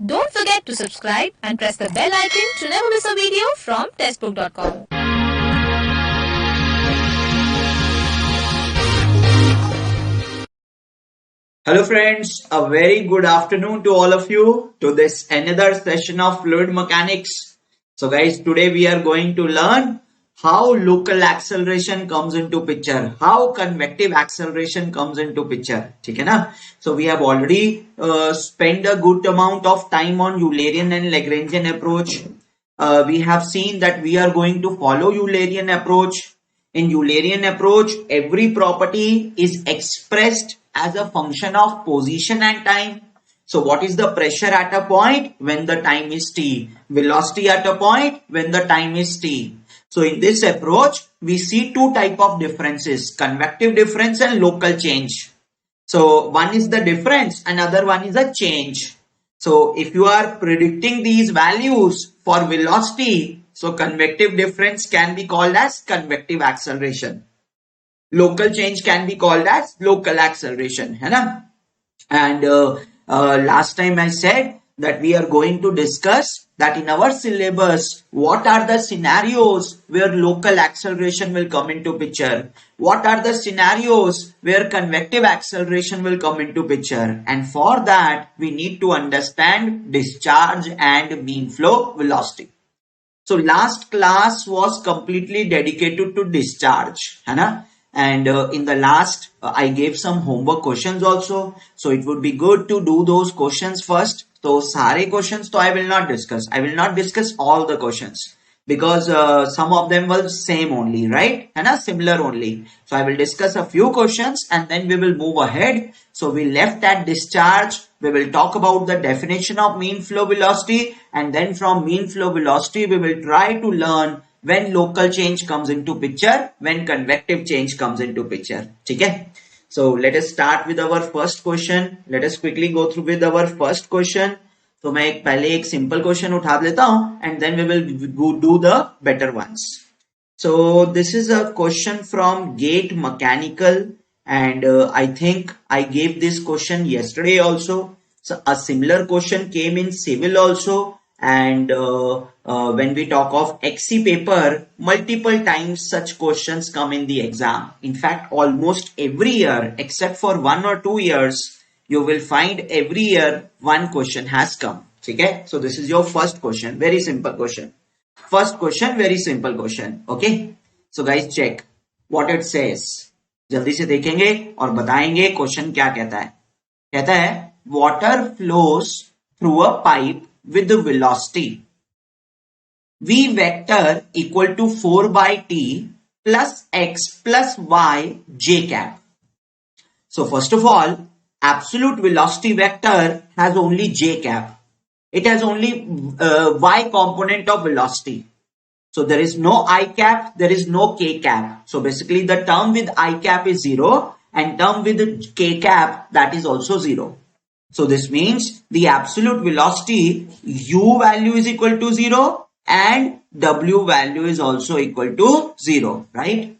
Don't forget to subscribe and press the bell icon to never miss a video from testbook.com. Hello friends, a very good afternoon to all of you to this another session of fluid mechanics. So guys, today we are going to learn how local acceleration comes into picture, how convective acceleration comes into picture. Okay, na? So we have already spent a good amount of time on Eulerian and Lagrangian approach. We have seen that we are going to follow Eulerian approach. In Eulerian approach, every property is expressed as a function of position and time. So what is the pressure at a point when the time is t? Velocity at a point when the time is t. So in this approach, we see two type of differences, convective difference and local change. So one is the difference, another one is a change. So if you are predicting these values for velocity, so convective difference can be called as convective acceleration. Local change can be called as local acceleration. है ना? And last time I said that we are going to discuss that in our syllabus, what are the scenarios where local acceleration will come into picture? What are the scenarios where convective acceleration will come into picture? And for that, we need to understand discharge and mean flow velocity. So last class was completely dedicated to discharge, है ना? And in the last, I gave some homework questions also. So it would be good to do those questions first. So sare questions, so I will not discuss. I will not discuss all the questions because some of them were same only, right? And similar only. So I will discuss a few questions and then we will move ahead. So we left at discharge. We will talk about the definition of mean flow velocity, and then from mean flow velocity, we will try to learn when local change comes into picture, when convective change comes into picture. Okay? So let us start with our first question. Let us quickly go through with our first question. So मैं पहले एक simple question उठा लेता हूँ and then we will do the better ones. So this is a question from Gate Mechanical, and I think I gave this question yesterday also. So a similar question came in civil also, and when we talk of XC paper, multiple times such questions come in the exam. In fact, almost every year except for 1 or 2 years, you will find every year one question has come. Okay? So this is your first question. Very simple question. First question, very simple question. Okay? So guys, check what it says. जल्दी से देखेंगे और बताएंगे question क्या कहता है. कहता है water flows through a pipe with the velocity v vector equal to 4 by t plus x plus y j cap. So first of all, absolute velocity vector has only j cap. It has only y component of velocity. So there is no I cap, there is no k cap. So basically the term with I cap is 0 and term with k cap, that is also 0. So this means the absolute velocity u value is equal to 0 and w value is also equal to 0, right?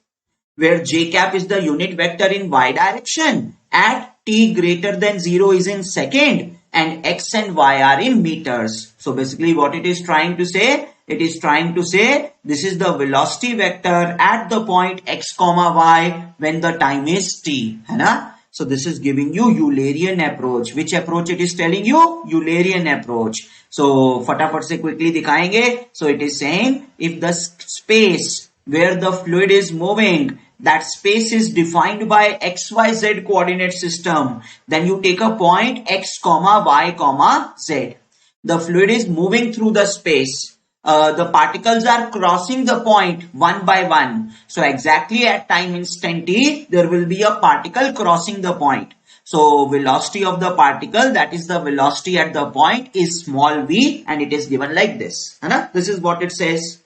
Where j cap is the unit vector in y direction at t greater than 0 is in second and x and y are in meters. So basically what it is trying to say, it is trying to say this is the velocity vector at the point x comma y when the time is t, है ना? So this is giving you Eulerian approach. Which approach it is telling you? Eulerian approach. So फटाफट से quickly दिखाएंगे. So it is saying if the space where the fluid is moving, that space is defined by xyz coordinate system, then you take a point x comma y comma z. The fluid is moving through the space. The particles are crossing the point one by one. So exactly at time instant t, there will be a particle crossing the point. So velocity of the particle, that is the velocity at the point, is small v, and it is given like this. This is what it says.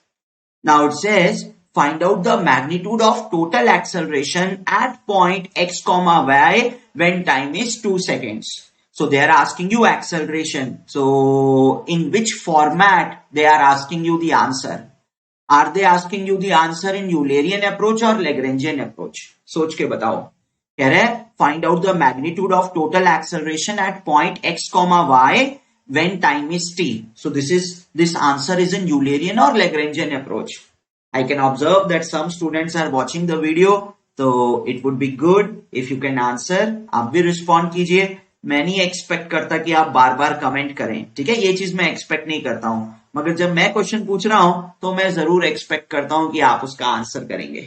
Now it says find out the magnitude of total acceleration at point x comma y when time is 2 seconds. So they are asking you acceleration. So in which format they are asking you the answer? Are they asking you the answer in Eulerian approach or Lagrangian approach? सोच के बताओ. कह रहे हैं find out the magnitude of total acceleration at point x comma y when time is t. So this answer is in Eulerian or Lagrangian approach. I can observe that some students are watching the video, so it would be good if you can answer. आप भी respond कीजिए. मैं नहीं expect करता कि आप बार बार comment करें, ठीक है, ये चीज मैं एक्सपेक्ट नहीं करता हूं, मगर जब मैं क्वेश्चन पूछ रहा हूं तो मैं जरूर एक्सपेक्ट करता हूं कि आप उसका आंसर करेंगे,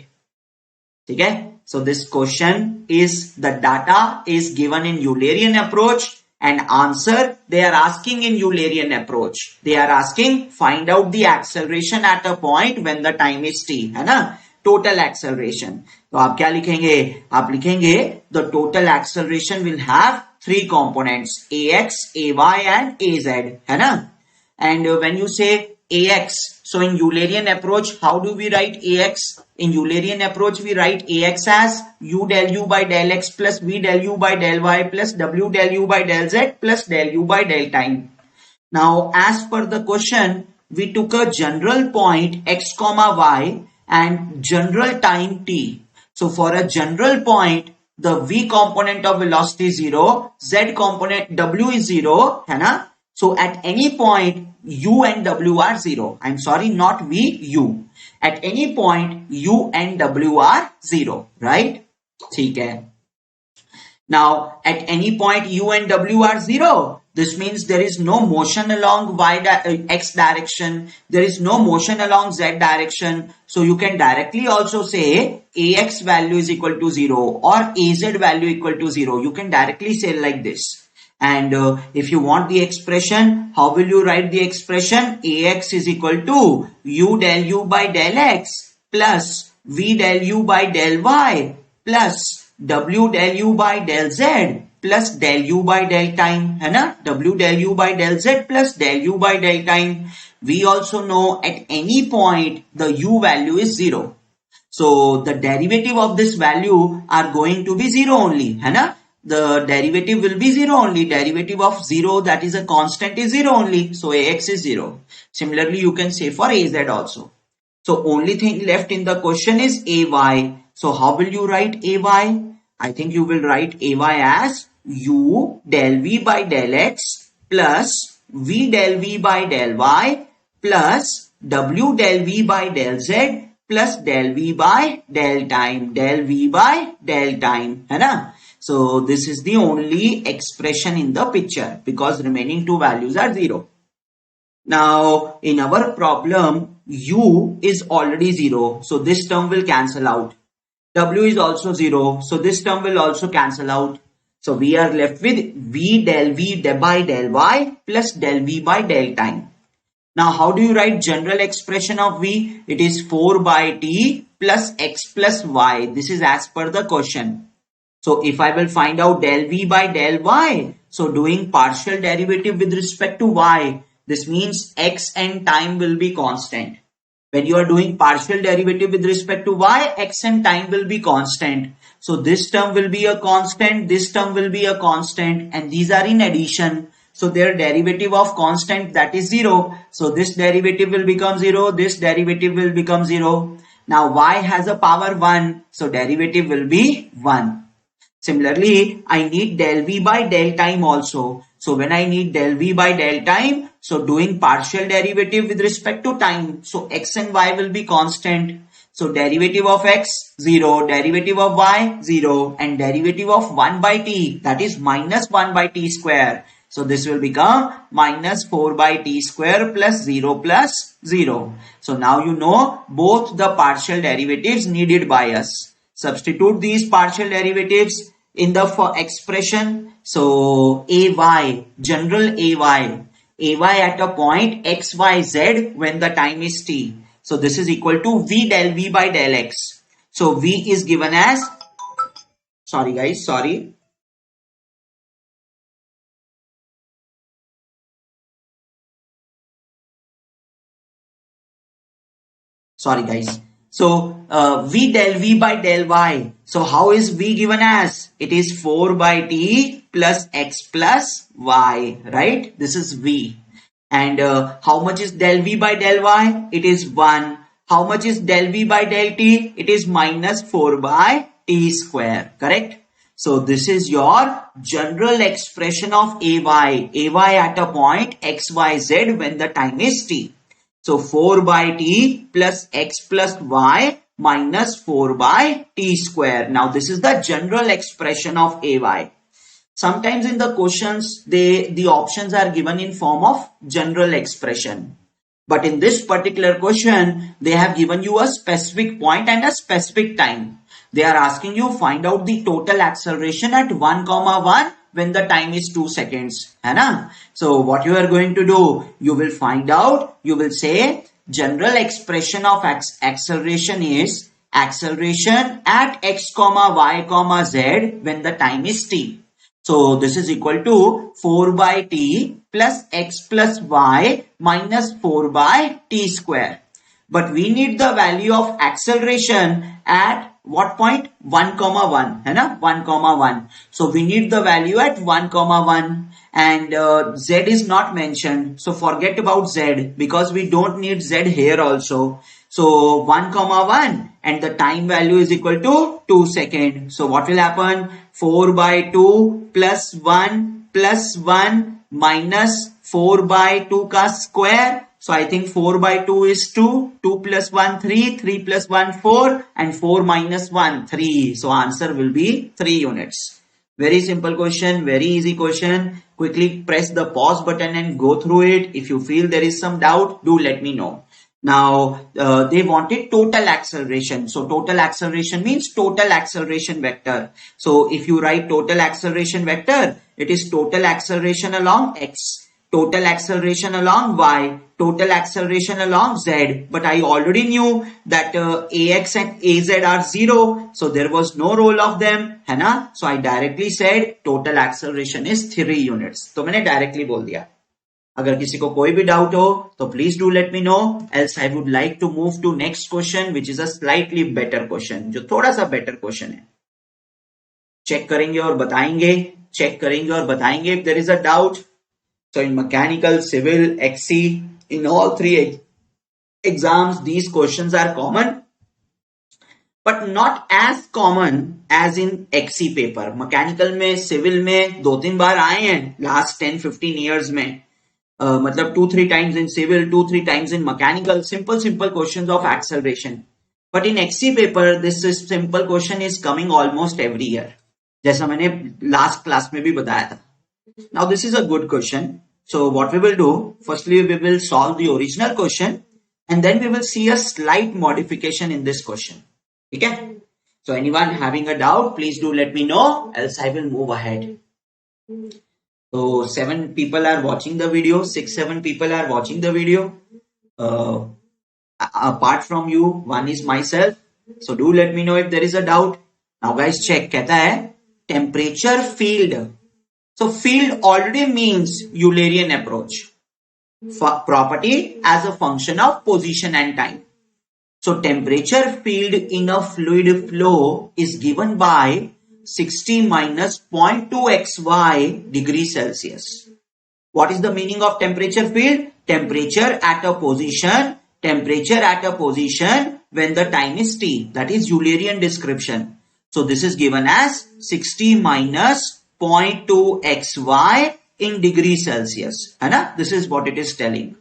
ठीक है. So this question is, the data is given in Eulerian approach and answer they are asking in Eulerian approach. They are asking find out the acceleration at a point when the time is t, है ना, total acceleration. तो आप क्या लिखेंगे, आप लिखेंगे the total acceleration will have three components, ax, ay and az, है ना. And when you say ax, so in Eulerian approach, how do we write ax? In Eulerian approach, we write ax as u del u by del x plus v del u by del y plus w del u by del z plus del u by del time. Now, as per the question, we took a general point x comma y and general time t. So for a general point, the v component of velocity is 0, z component w is 0, है ना. So at any point, u and w are 0. I'm sorry, not v, u. At any point, u and w are 0, right? ठीक है. Now, at any point, u and w are 0. This means there is no motion along x direction. There is no motion along z direction. So you can directly also say ax value is equal to 0 or az value equal to 0. You can directly say like this. And if you want the expression, how will you write the expression? Ax is equal to u del u by del x plus v del u by del y plus w del u by del z plus del u by del time, है ना? W del u by del z plus del u by del time. We also know at any point the u value is 0. So the derivative of this value are going to be 0 only, है ना? The derivative will be 0 only. Derivative of 0, that is a constant, is 0 only. So ax is 0. Similarly, you can say for az also. So only thing left in the question is ay. So how will you write ay? I think you will write ay as u del v by del x plus v del v by del y plus w del v by del z plus del v by del time. Del v by del time, है ना? So this is the only expression in the picture because remaining two values are 0. Now in our problem, u is already 0. So this term will cancel out. W is also 0. So this term will also cancel out. So we are left with v del v by del y plus del v by del time. Now how do you write general expression of v? It is 4 by t plus x plus y. This is as per the question. So if I will find out del v by del y, so doing partial derivative with respect to y, this means x and time will be constant. When you are doing partial derivative with respect to y, x and time will be constant. So this term will be a constant, this term will be a constant, and these are in addition. So their derivative of constant, that is 0. So this derivative will become 0, this derivative will become 0. Now y has a power 1, so derivative will be 1. Similarly, I need del v by del time also. So when I need del v by del time, so doing partial derivative with respect to time. So x and y will be constant. So derivative of x, 0, derivative of y, 0, and derivative of 1 by t, that is minus 1 by t square. So this will become minus 4 by t square plus 0 plus 0. So now you know both the partial derivatives needed by us. Substitute these partial derivatives in the expression. So ay, general ay at a point x, y, z when the time is t. So this is equal to v del v by del x. So v is given as, sorry guys, sorry. So v del v by del y. So how is v given as? It is 4 by t plus x plus y, right? This is v. And how much is del v by del y? It is 1. How much is del v by del t? It is minus 4 by t square, correct? So this is your general expression of ay at a point xyz when the time is t. So 4 by t plus x plus y minus 4 by t square. Now this is the general expression of ay. Sometimes in the questions, the options are given in form of general expression. But in this particular question, they have given you a specific point and a specific time. They are asking you find out the total acceleration at 1, 1 when the time is 2 seconds. है ना? So what you are going to do? You will find out, you will say general expression of acceleration is acceleration at x, y, z when the time is t. So this is equal to 4 by t plus x plus y minus 4 by t square. But we need the value of acceleration at what point? 1, 1. है ना? 1, 1. So we need the value at 1, 1 and z is not mentioned. So forget about z because we don't need z here also. So 1, 1 and the time value is equal to 2 seconds. So what will happen? 4 by 2 plus 1 minus 4 by 2 ka square. So I think 4 by 2 is 2, 2 plus 1 3, 3 plus 1 4 and 4 minus 1 3. So answer will be 3 units. Very simple question, very easy question. Quickly press the pause button and go through it. If you feel there is some doubt, do let me know. Now, they wanted total acceleration. So total acceleration means total acceleration vector. So if you write total acceleration vector, it is total acceleration along x, total acceleration along y, total acceleration along z. But I already knew that ax and az are 0. So there was no role of them. है ना? So I directly said total acceleration is 3 units. तो मैंने directly बोल दिया. अगर किसी को कोई भी डाउट हो तो please do let me know, else I would like to move to next question which is a slightly better question, जो थोड़ा सा बेटर क्वेश्चन है. चेक करेंगे और बताएंगे, चेक करेंगे और बताएंगे if there is a doubt. So in mechanical, civil, XE, in all 3 exams these questions are common but not as common as in XE paper. Mechanical में, सिविल में 2-3 बार आए हैं लास्ट 10-15 ईयर्स में. मतलब 2-3 times in civil, 2-3 times in mechanical, simple questions of acceleration. But in XC paper, this is simple question is coming almost every year. जैसा मैंने last class में भी बताया था. Now this is a good question. So what we will do, firstly we will solve the original question and then we will see a slight modification in this question. Okay? So anyone having a doubt, please do let me know, else I will move ahead. So 7 people are watching the video, 6-7 people are watching the video. Apart from you, one is myself. So do let me know if there is a doubt. Now guys check, कहता है temperature field. So field already means Eulerian approach. Property as a function of position and time. So temperature field in a fluid flow is given by 60 minus 0.2 xy degrees Celsius. What is the meaning of temperature field? Temperature at a position when the time is t. That is Eulerian description. So this is given as 60 minus 0.2 xy in degrees Celsius. है ना? This is what it is telling.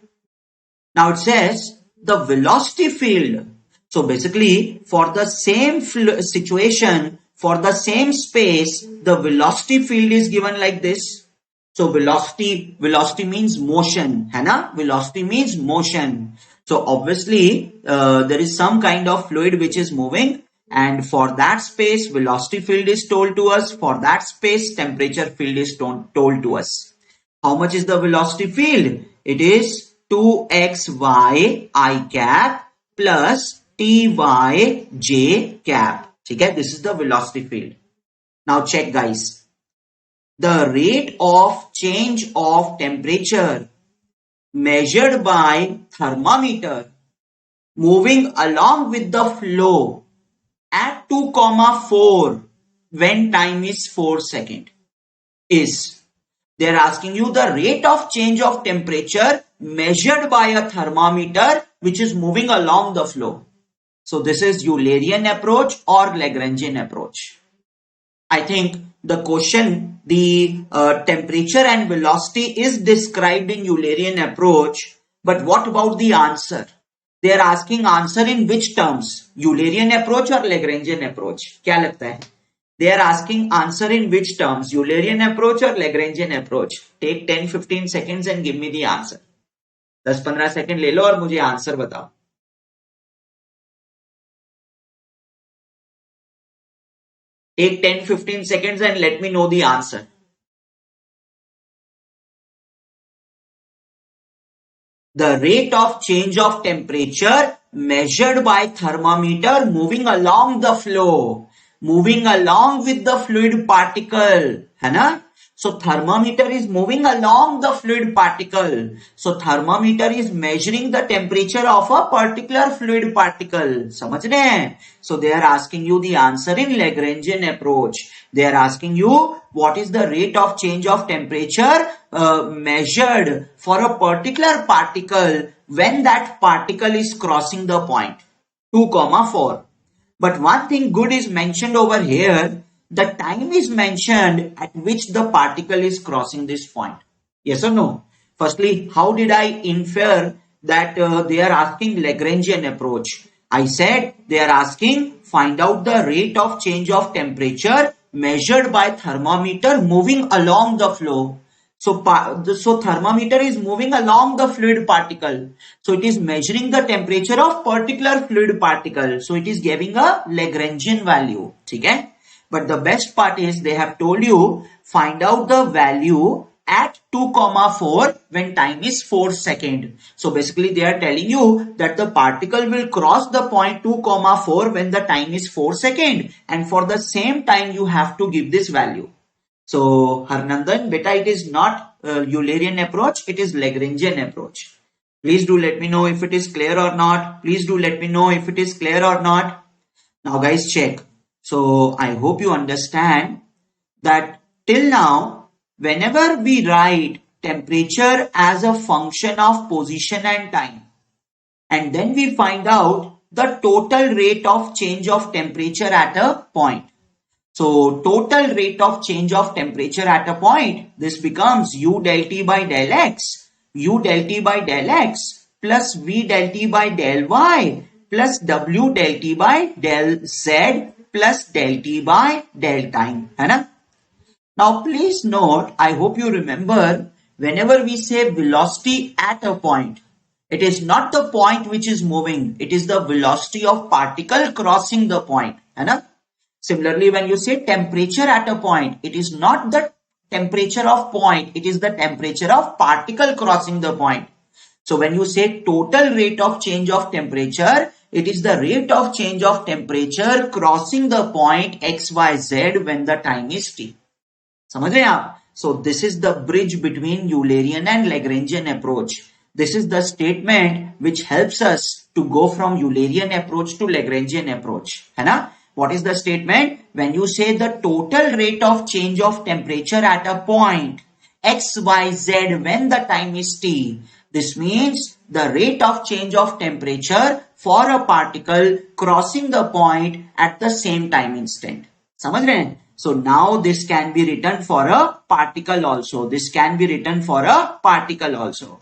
Now it says the velocity field. So basically for the same situation, for the same space, the velocity field is given like this. So velocity means motion, है ना? Velocity means motion. So obviously there is some kind of fluid which is moving, and for that space velocity field is told to us. For that space temperature field is told to us. How much is the velocity field? It is 2xy I cap plus ty j cap. ठीक है, this is the velocity field. Now check guys. The rate of change of temperature measured by thermometer moving along with the flow at 2,4 when time is 4 seconds is, they are asking you the rate of change of temperature measured by a thermometer which is moving along the flow. So this is Eulerian approach or Lagrangian approach. I think the question, the temperature and velocity is described in Eulerian approach, but what about the answer? They are asking answer in which terms? Eulerian approach or Lagrangian approach? क्या लगता है? They are asking answer in which terms? Eulerian approach or Lagrangian approach? Take 10-15 seconds and give me the answer. 10-15 second ले लो और मुझे answer बताओ. Take 10-15 seconds and let me know the answer. The rate of change of temperature measured by thermometer moving along the flow, moving along with the fluid particle, है ना? So thermometer is moving along the fluid particle. So thermometer is measuring the temperature of a particular fluid particle. समझ रहे हैं? So they are asking you the answer in Lagrangian approach. They are asking you what is the rate of change of temperature measured for a particular particle when that particle is crossing the point 2,4. But one thing good is mentioned over here. The time is mentioned at which the particle is crossing this point. Yes or no? Firstly, how did I infer that they are asking Lagrangian approach? I said they are asking find out the rate of change of temperature measured by thermometer moving along the flow. So thermometer is moving along the fluid particle. So it is measuring the temperature of particular fluid particle. So it is giving a Lagrangian value. Okay? But the best part is they have told you find out the value at 2,4 when time is 4 seconds. So basically they are telling you that the particle will cross the point 2,4 when the time is 4 seconds. And for the same time you have to give this value. So Harnandan, beta, it is not Eulerian approach, it is Lagrangian approach. Please do let me know if it is clear or not. Please do let me know if it is clear or not. Now guys, check. So I hope you understand that till now, whenever we write temperature as a function of position and time, and then we find out the total rate of change of temperature at a point. So total rate of change of temperature at a point, this becomes U del T by del X, U del T by del X plus V del T by del Y plus W del T by del Z plus del T by del time. है ना? Now please note, I hope you remember, whenever we say velocity at a point, it is not the point which is moving, it is the velocity of particle crossing the point. है ना? Similarly, when you say temperature at a point, it is not the temperature of point, it is the temperature of particle crossing the point. So when you say total rate of change of temperature, it is the rate of change of temperature crossing the point XYZ when the time is T. समझ रहे हैं आप? So this is the bridge between Eulerian and Lagrangian approach. This is the statement which helps us to go from Eulerian approach to Lagrangian approach. है ना? What is the statement? When you say the total rate of change of temperature at a point XYZ when the time is T, this means the rate of change of temperature for a particle crossing the point at the same time instant. समझ रहे हैं? So now this can be written for a particle also. This can be written for a particle also.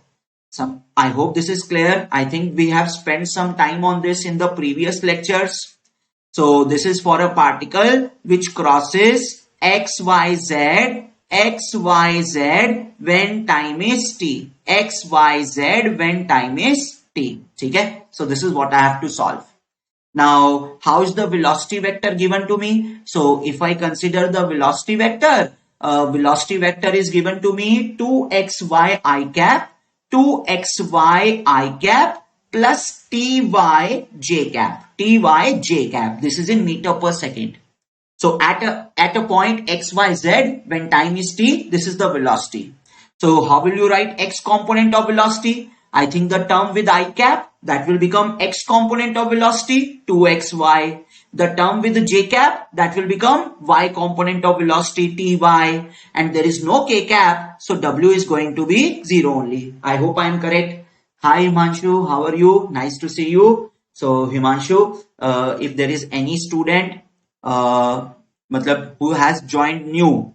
I hope this is clear. I think we have spent some time on this in the previous lectures. So this is for a particle which crosses XYZ when time is T. XYZ when time is T. Okay? So this is what I have to solve. Now, how is the velocity vector given to me? So if I consider the velocity vector is given to me 2xy I cap, 2xy I cap plus ty j cap, ty j cap. This is in meter per second. So at a point xyz when time is t, this is the velocity. So how will you write x component of velocity? I think the term with I cap, that will become x component of velocity 2xy. The term with j cap, that will become y component of velocity ty. And there is no k cap, so w is going to be 0 only. I hope I am correct. Hi Himanshu, how are you? Nice to see you. So Himanshu, if there is any student matlab who has joined new,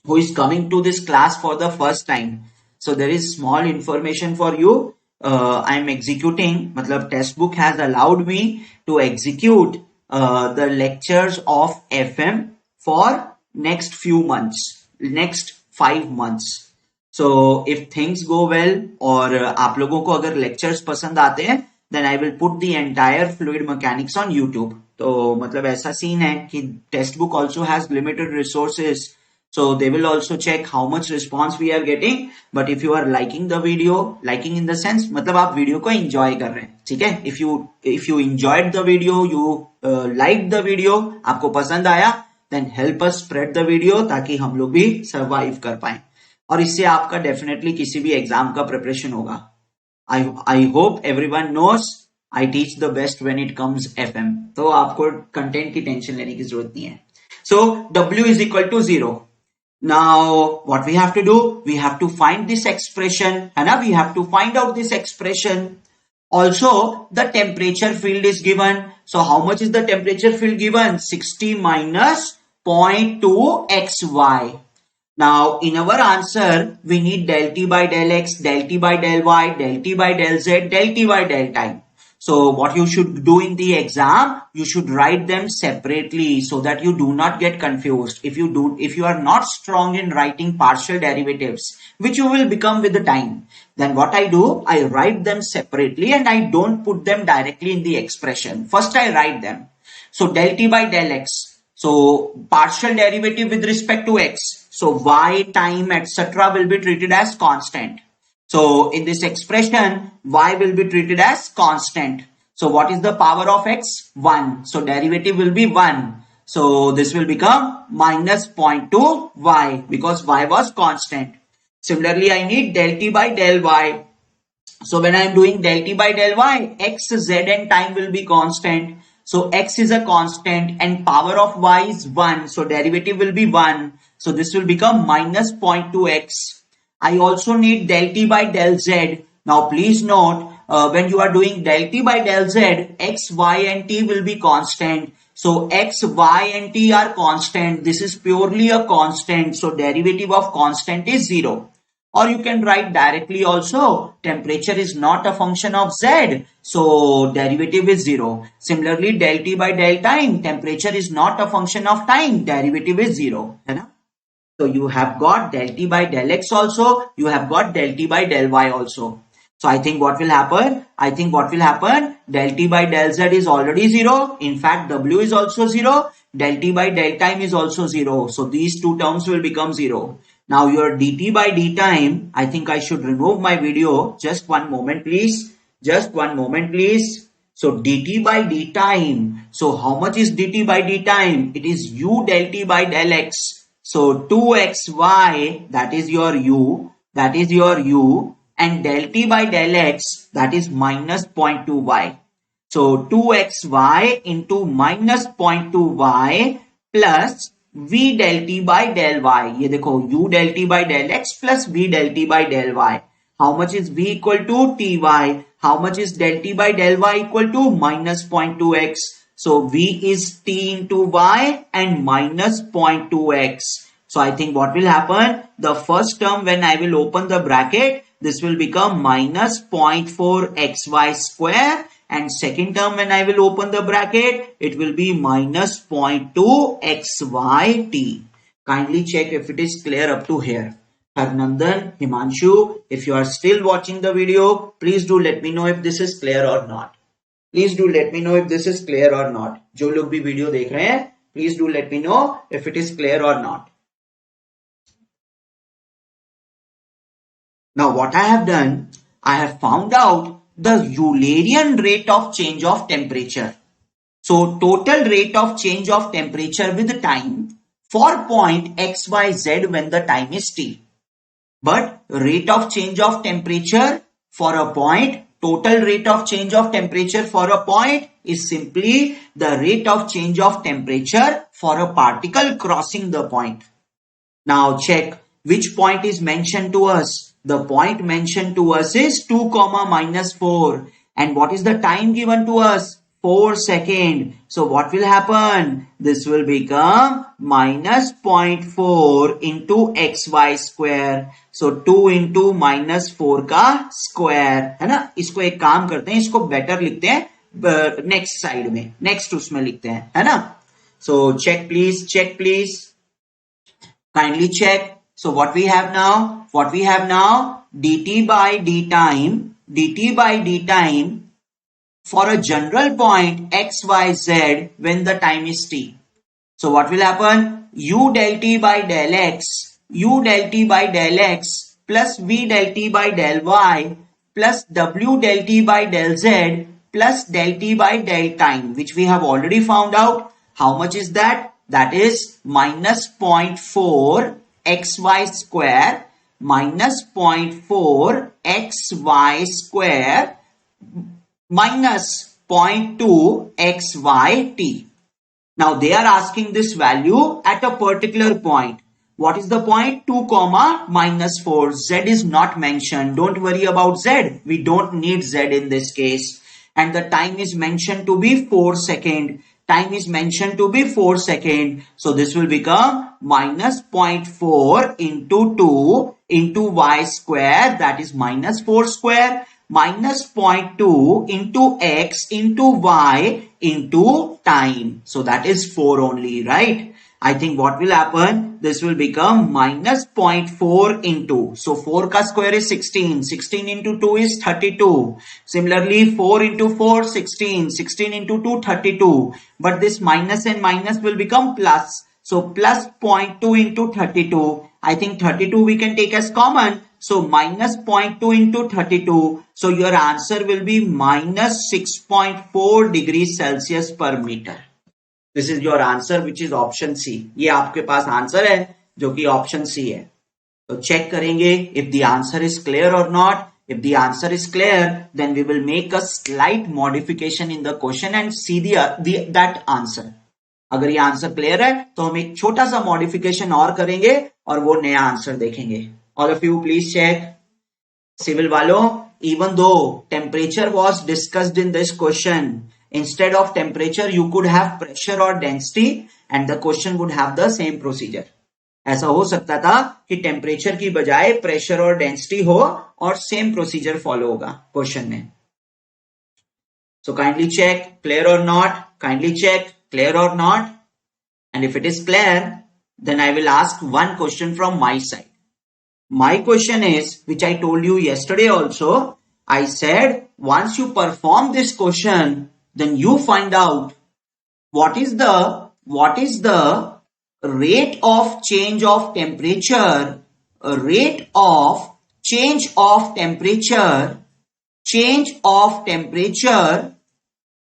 who is coming to this class for the first time. So there is small information for you. I am executing, matlab Testbook has allowed me to execute the lectures of FM for next few months, next 5 months. So if things go well और आप लोगों को अगर lectures पसंद आते हैं, then I will put the entire fluid mechanics on YouTube. तो मतलब ऐसा सीन है कि Testbook also has limited resources. So they will also check how much response we are getting. But if you are liking the video, liking in the sense, मतलब आप video को enjoy कर रहे हैं, ठीक है? If you enjoyed the video, you liked the video, आपको पसंद आया, then help us spread the video ताकि हम लोग भी survive कर पाएं. और इससे आपका डेफिनेटली किसी भी एग्जाम का प्रिपरेशन होगा. I hope everyone knows I teach the best when it comes FM. तो आपको कंटेंट की टेंशन लेने की जरूरत नहीं है. So W is equal to 0. Now what we have to do? We have to find this expression. है ना? We have to find out this expression. Also the temperature field is given. So how much is the temperature field given? 60 minus 0.2 XY. Now, in our answer, we need del T by del X, del T by del Y, del T by del Z, del T by del time. So, what you should do in the exam, you should write them separately so that you do not get confused. If you are not strong in writing partial derivatives, which you will become with the time, then what I do, I write them separately and I don't put them directly in the expression. First, I write them. So, del T by del X. So, partial derivative with respect to X. So y, time, etc. will be treated as constant. So in this expression, y will be treated as constant. So what is the power of x? 1. So derivative will be 1. So this will become minus 0.2 y because y was constant. Similarly, I need del t by del y. So when I am doing del t by del y, x, z and time will be constant. So x is a constant and power of y is 1. So derivative will be 1. So this will become minus 0.2x. I also need del t by del z. Now please note, when you are doing del t by del z, x, y and t will be constant. So x, y and t are constant. This is purely a constant. So derivative of constant is 0. Or you can write directly also, temperature is not a function of z. So derivative is 0. Similarly, del t by del time, temperature is not a function of time. Derivative is 0. So you have got del t by del x also. You have got del t by del y also. So I think what will happen? Del t by del z is already 0. In fact, w is also 0. Del t by del time is also 0. So these two terms will become 0. Now your dt by d time, I think I should remove my video. Just one moment please. So dt by d time. So how much is dt by d time? It is u del t by del x. So 2xy, that is your u, and del t by del x, that is minus 0.2y. So 2xy into minus 0.2y plus v del t by del y. ये देखो u del t by del x plus v del t by del y. How much is v equal to ty? How much is del t by del y equal to minus 0.2x? So v is t into y and minus 0.2x. So I think what will happen? The first term when I will open the bracket, this will become minus 0.4xy square. And second term when I will open the bracket, it will be minus 0.2xyt. Kindly check if it is clear up to here. Harnandan, Himanshu, if you are still watching the video, please do let me know if this is clear or not. जो लोग भी video देख रहे हैं, please do let me know if it is clear or not. Now what I have done, I have found out the Eulerian rate of change of temperature. So total rate of change of temperature with time for point xyz when the time is t. But rate of change of temperature for a point, total rate of change of temperature for a point is simply the rate of change of temperature for a particle crossing the point. Now check which point is mentioned to us. The point mentioned to us is 2, minus 4. And what is the time given to us? 4 second. So what will happen? This will become minus 0.4 into xy square. So 2 into minus 4 का square है ना. इसको एक काम करते हैं, इसको better लिखते हैं next side में, next उसमें लिखते हैं, है ना. So check please, kindly check. So what we have now? dt by d time for a general point x, y, z when the time is t. So what will happen? U del t by del x plus v del t by del y plus w del t by del z plus del t by del time, which we have already found out. How much is that? That is minus 0.4 xy square minus 0.4 xy square minus 0.2 xyt. Now they are asking this value at a particular point. What is the point? 2 comma minus 4. Z is not mentioned. Don't worry about Z. We don't need Z in this case. And the time is mentioned to be 4 second. So this will become minus 0.4 into 2 into y square, that is minus 4 square, minus 0.2 into x into y into time. So that is 4 only, right? I think what will happen? This will become minus 0.4 into, so 4 ka square is 16. 16 into 2 is 32. Similarly, 4 into 4, 16. 16 into 2, 32. But this minus and minus will become plus. So plus 0.2 into 32. I think 32 we can take as common. So minus 0.2 into 32. So your answer will be minus 6.4 degrees Celsius per meter. This is your answer, which is option C. ये आपके पास answer है जो कि option C है. तो check करेंगे if the answer is clear or not. If the answer is clear, then we will make a slight modification in the question and see that answer. अगर ये आंसर क्लियर है तो हम एक छोटा सा मॉडिफिकेशन और करेंगे और वो नया आंसर देखेंगे. All of you please check. Civil वालों, even though temperature was discussed in this question, instead of temperature you could have pressure or density and the question would have the same procedure. ऐसा हो सकता था कि temperature की बजाय pressure और density हो और सेम प्रोसीजर फॉलो होगा क्वेश्चन में. So kindly check clear or not. And if it is clear, then I will ask one question from my side. My question is, which I told you yesterday also, I said once you perform this question, then you find out what is the rate of change of temperature,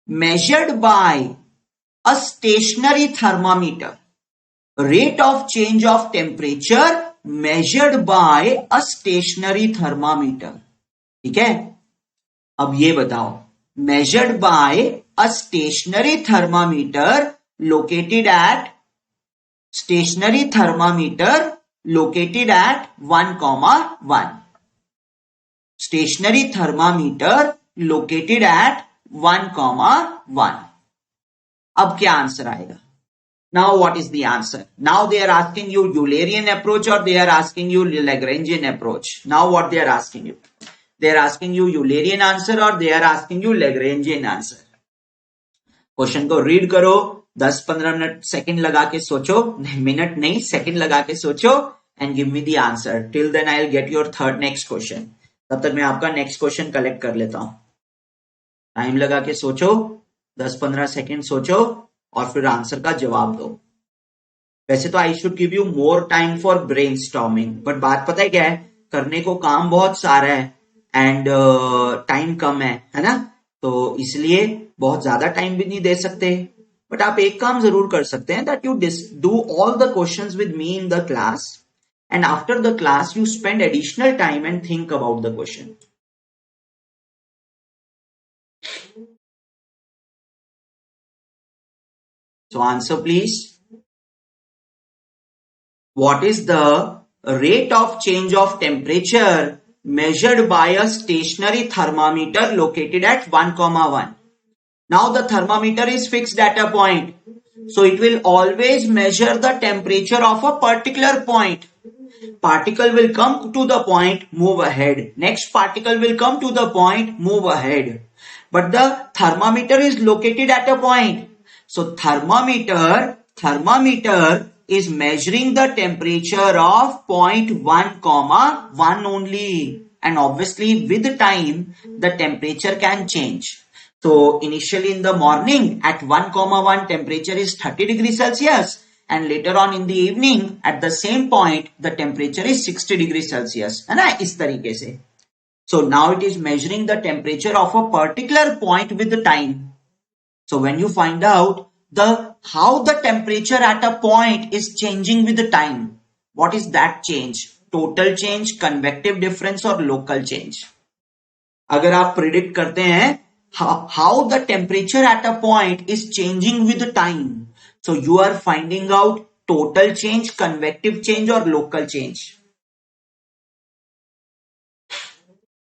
measured by a stationary thermometer. Rate of change of temperature measured by a stationary thermometer. ठीक है, अब ये बताओ, measured by a stationary thermometer located at 1,1. Stationary thermometer located at 1,1. अब क्या answer आएगा? Now what is the answer? Now they are asking you Eulerian approach or they are asking you Lagrangian approach. Now what they are asking you? They are asking you Eulerian answer or they are asking you Lagrangian answer. Question को read करो, 10-15 minute second लगा के सोचो, minute नहीं second लगा के सोचो and give me the answer. Till then I will get your third next question. तब तक मैं आपका नेक्स्ट क्वेश्चन कलेक्ट कर लेता हूं. टाइम लगा के सोचो, 10-15 सेकंड सोचो और फिर आंसर का जवाब दो. वैसे तो I should give you more time for brainstorming, but बात पता है क्या है, करने को काम बहुत सारा है एंड टाइम कम है ना, तो इसलिए बहुत ज्यादा टाइम भी नहीं दे सकते. बट आप एक काम जरूर कर सकते हैं, that you do all the questions with me in the class and after the class you spend additional time and think about the question. So answer please. What is the rate of change of temperature measured by a stationary thermometer located at 1,1? Now the thermometer is fixed at a point. So it will always measure the temperature of a particular point. Particle will come to the point, move ahead. Next particle will come to the point, move ahead. But the thermometer is located at a point. So thermometer is measuring the temperature of point 1, 1 only. And obviously with time, the temperature can change. So initially in the morning at 1, 1 temperature is 30 degrees Celsius. And later on in the evening at the same point the temperature is 60 degrees Celsius है ना इस तरीके से. So now it is measuring the temperature of a particular point with the time. So when you find out how the temperature at a point is changing with the time, what is that change? Total change, convective difference or local change? अगर आप predict करते हैं how the temperature at a point is changing with the time. So you are finding out total change, convective change or local change.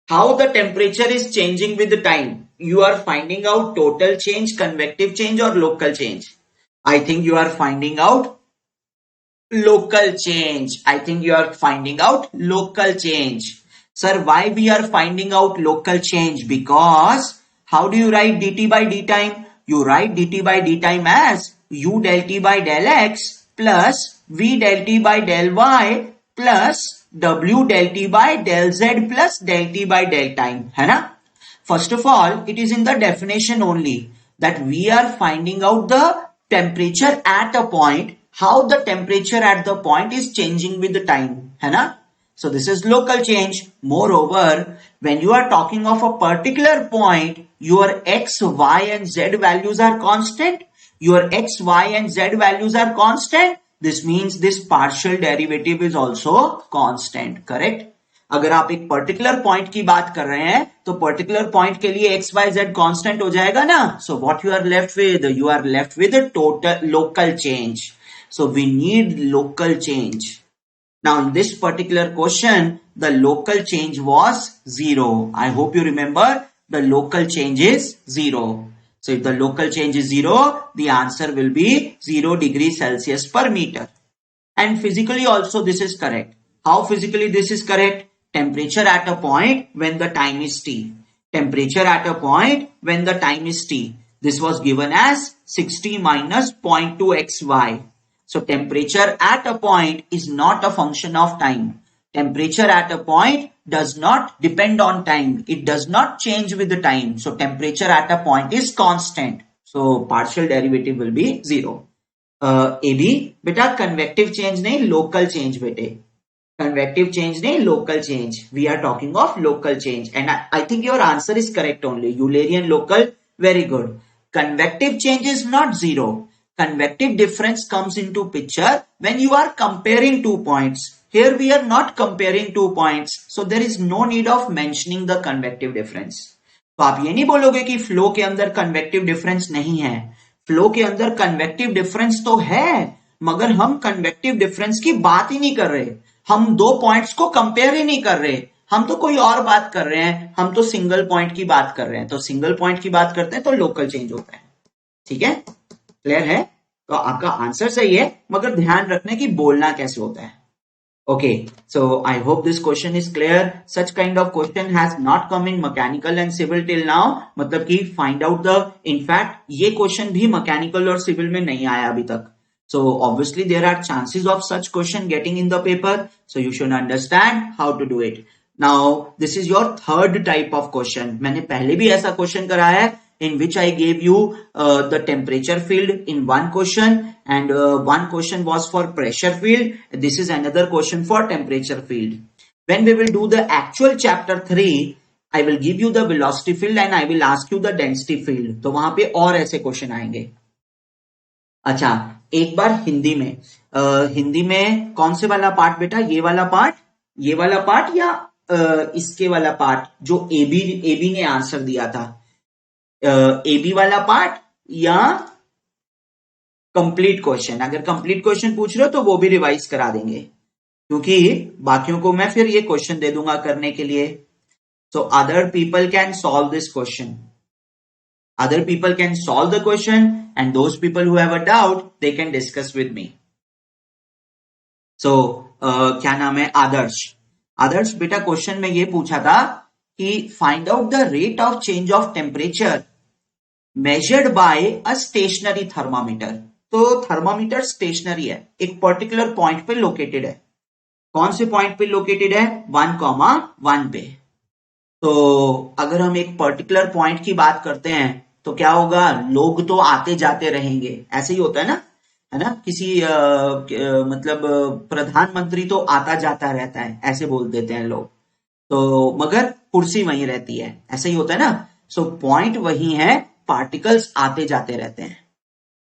How the temperature is changing with the time. You are finding out total change, convective change or local change. I think you are finding out local change. I think you are finding out local change. Sir, why we are finding out local change? Because how do you write dt by d time? You write dt by d time as u del t by del x plus v del t by del y plus w del t by del z plus del t by del time. है ना? First of all, it is in the definition only that we are finding out the temperature at a point, how the temperature at the point is changing with the time. है ना? So this is local change. Moreover, when you are talking of a particular point, your x, y and z values are constant. Your x, y and z values are constant. This means this partial derivative is also constant. Correct? अगर आप एक particular point की बात कर रहे हैं तो particular point के लिए एक्स वाई जेड कांस्टेंट हो जाएगा ना. So what you are left with total local change. So we need local change. Now in this particular question, the local change was 0. I hope you remember the local change is 0. So if the local change is 0, the answer will be 0 degrees Celsius per meter. And physically also this is correct. How physically this is correct? Temperature at a point when the time is t. Temperature at a point when the time is t. This was given as 60 minus 0.2 xy. So temperature at a point is not a function of time. Temperature at a point does not depend on time. It does not change with the time. So temperature at a point is constant. So partial derivative will be 0. AB, beta convective change nahi, local change bete. Convective change nahi, local change. We are talking of local change. And I think your answer is correct only. Eulerian local, very good. Convective change is not 0. Convective difference comes into picture when you are comparing 2 points. Here we are not comparing 2 points. So there is no need of mentioning the convective difference. तो आप ये नहीं बोलोगे कि flow के अंदर convective difference नहीं है. फ्लो के अंदर convective difference तो है, मगर हम convective difference की बात ही नहीं कर रहे. हम 2 points को compare ही नहीं कर रहे. हम तो कोई और बात कर रहे हैं. हम तो single point की बात कर रहे हैं. तो single point की बात करते हैं तो local change होता है. ठीक है? क्लियर है? तो आपका आंसर सही है, मगर ध्यान रखने की बोलना कैसे होता है. Okay, so I hope this question is clear. Such kind of question has not come in mechanical and civil till now. मतलब कि फाइंड आउट द, इनफैक्ट ये क्वेश्चन भी मैकेनिकल और सिविल में नहीं आया अभी तक. So obviously there are chances of such question getting in the paper. So you should understand how to do it. Now this is your third type of question. मैंने पहले भी ऐसा क्वेश्चन कराया है in which I gave you the temperature field in one question, and one question was for pressure field. This is another question for temperature field. When we will do the actual chapter 3, I will give you the velocity field and I will ask you the density field. तो वहां पे और ऐसे question आएंगे. अच्छा, एक बार हिंदी में, हिंदी में कौन से वाला पार्ट बेटा? ये वाला पार्ट या इसके वाला पार्ट जो एबी ने आंसर दिया था? एबी वाला पार्ट या कंप्लीट क्वेश्चन? अगर कंप्लीट क्वेश्चन पूछ रहे हो तो वो भी रिवाइज करा देंगे, क्योंकि बाकियों को मैं फिर ये क्वेश्चन दे दूंगा करने के लिए. So other people can solve this question. Other people can solve the question and those people who have a doubt, they can discuss with me. So, क्या नाम है? आदर्श. आदर्श बेटा क्वेश्चन में ये पूछा था कि find out the rate of change of temperature measured by a stationary thermometer. तो थर्मामीटर स्टेशनरी है, एक पर्टिकुलर पॉइंट पे लोकेटेड है. कौन से पॉइंट पे लोकेटेड है? 1,1 पे. तो अगर हम एक पर्टिकुलर पॉइंट की बात करते हैं तो क्या होगा? लोग तो आते जाते रहेंगे, ऐसे ही होता है ना. किसी मतलब प्रधानमंत्री तो आता जाता रहता है, ऐसे बोल देते हैं लोग. तो मगर कुर्सी वहीं रहती है, ऐसे ही होता है ना. सो पॉइंट वही है, पार्टिकल्स आते जाते रहते हैं.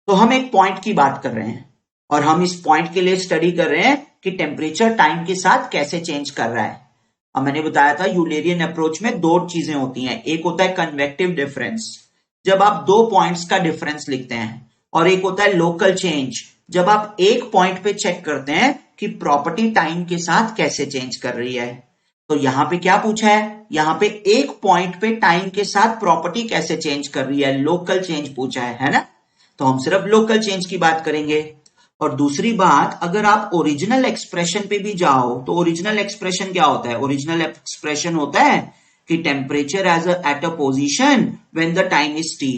तो हम एक पॉइंट की बात कर रहे हैं और हम इस पॉइंट के लिए स्टडी कर रहे हैं कि टेम्परेचर टाइम के साथ कैसे चेंज कर रहा है. अब मैंने बताया था यूलेरियन अप्रोच में दो चीजें होती हैं. एक होता है कन्वेक्टिव डिफरेंस, जब आप दो पॉइंट्स का डिफरेंस लिखते हैं, और एक होता है लोकल चेंज, जब आप एक पॉइंट पे चेक करते हैं कि प्रॉपर्टी टाइम के साथ कैसे चेंज कर रही है. तो यहां पे क्या पूछा है? यहां पे एक पॉइंट पे टाइम के साथ प्रॉपर्टी कैसे चेंज कर रही है, लोकल चेंज पूछा है ना. तो हम सिर्फ लोकल चेंज की बात करेंगे. और दूसरी बात, अगर आप ओरिजिनल एक्सप्रेशन पे भी जाओ तो ओरिजिनल एक्सप्रेशन क्या होता है? ओरिजिनल एक्सप्रेशन होता है कि temperature at a position when the time is T.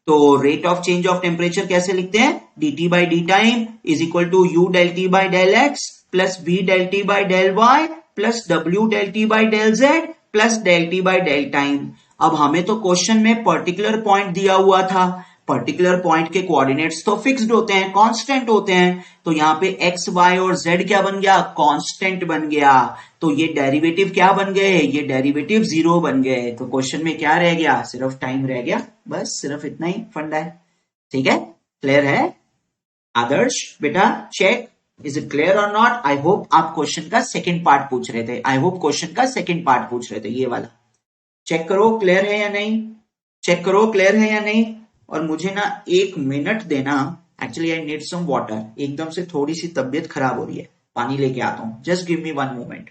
तो rate of change of temperature कैसे लिखते हैं? dt by D time is equal to u del t by del x plus v del t by del y plus w del t by del z plus del t by del time. अब हमें तो question में particular point दिया हुआ था. Particular point के coordinates तो fixed होते हैं, कांस्टेंट होते हैं. तो यहाँ पे x, y और z क्या बन गया? कांस्टेंट बन गया. तो ये डेरिवेटिव क्या बन गए? ये डेरिवेटिव 0 बन गए. तो क्वेश्चन में क्या रह गया? सिर्फ टाइम रह गया. बस सिर्फ इतना ही फंडा है. ठीक है, क्लियर है? आदर्श बेटा चेक, इज इट क्लियर और नॉट? आई होप आप क्वेश्चन का सेकेंड पार्ट पूछ रहे थे. आई होप क्वेश्चन का सेकेंड पार्ट पूछ रहे थे, ये वाला. चेक करो क्लियर है या नहीं. चेक करो क्लियर है या नहीं. और मुझे ना 1 मिनट देना. Actually I need some water. एकदम से थोड़ी सी तबियत खराब हो रही है, पानी लेके आता हूं. Just give me 1 moment.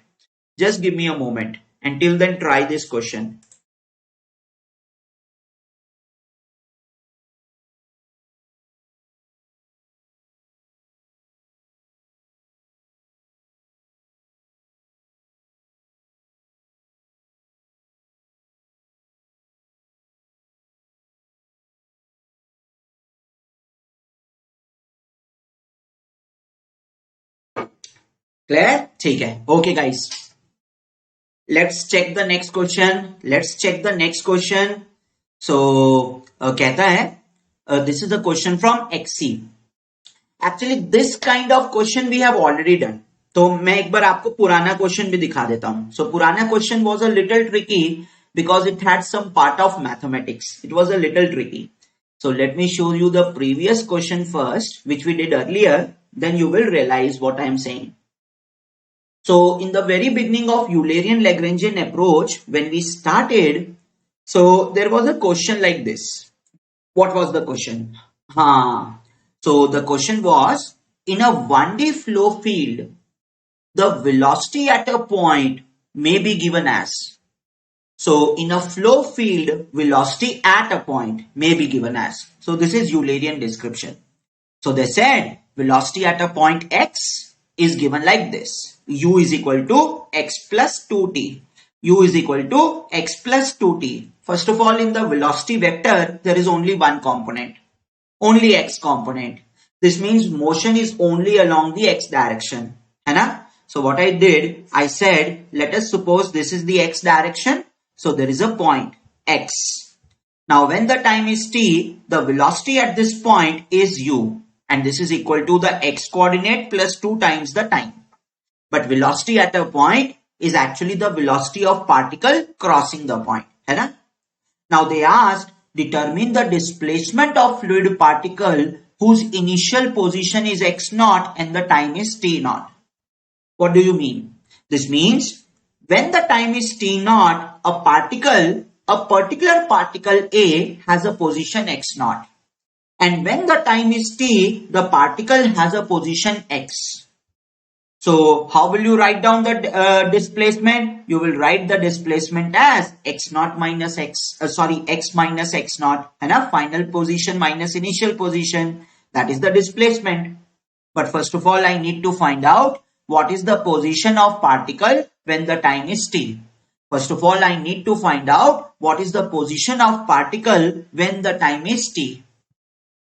Just give me a moment and till then try this question. Clear? ठीक है. Okay guys, let's check the next question. Let's check the next question. So कहता है this is the question from एक्सी. Actually this kind of question we have already done. तो मैं एक बार आपको पुराना क्वेश्चन भी दिखा देता हूं. सो पुराना question was a little tricky because it had some part of mathematics. It was a little tricky. So let me show you the previous question first, which we did earlier. Then you will realize what I am saying. So in the very beginning of Eulerian Lagrangian approach, when we started, so there was a question like this. What was the question? So the question was, in a 1D flow field, the velocity at a point may be given as. So in a flow field, velocity at a point may be given as. So this is Eulerian description. So they said velocity at a point x is given like this. U is equal to x plus 2t. U is equal to x plus 2t. First of all, in the velocity vector, there is only one component. Only x component. This means motion is only along the x direction. है ना? So what I did, I said, let us suppose this is the x direction. So there is a point x. Now when the time is t, the velocity at this point is u, and this is equal to the x coordinate plus 2 times the time. But velocity at a point is actually the velocity of particle crossing the point. है ना? Now they asked, determine the displacement of fluid particle whose initial position is x naught and the time is t naught. What do you mean? This means when the time is t naught, a particular particle A has a position x naught. And when the time is t, the particle has a position x. So how will you write down the displacement? You will write the displacement as x naught minus x minus x naught, and a final position minus initial position. That is the displacement. But first of all, I need to find out what is the position of particle when the time is t. First of all, I need to find out what is the position of particle when the time is t.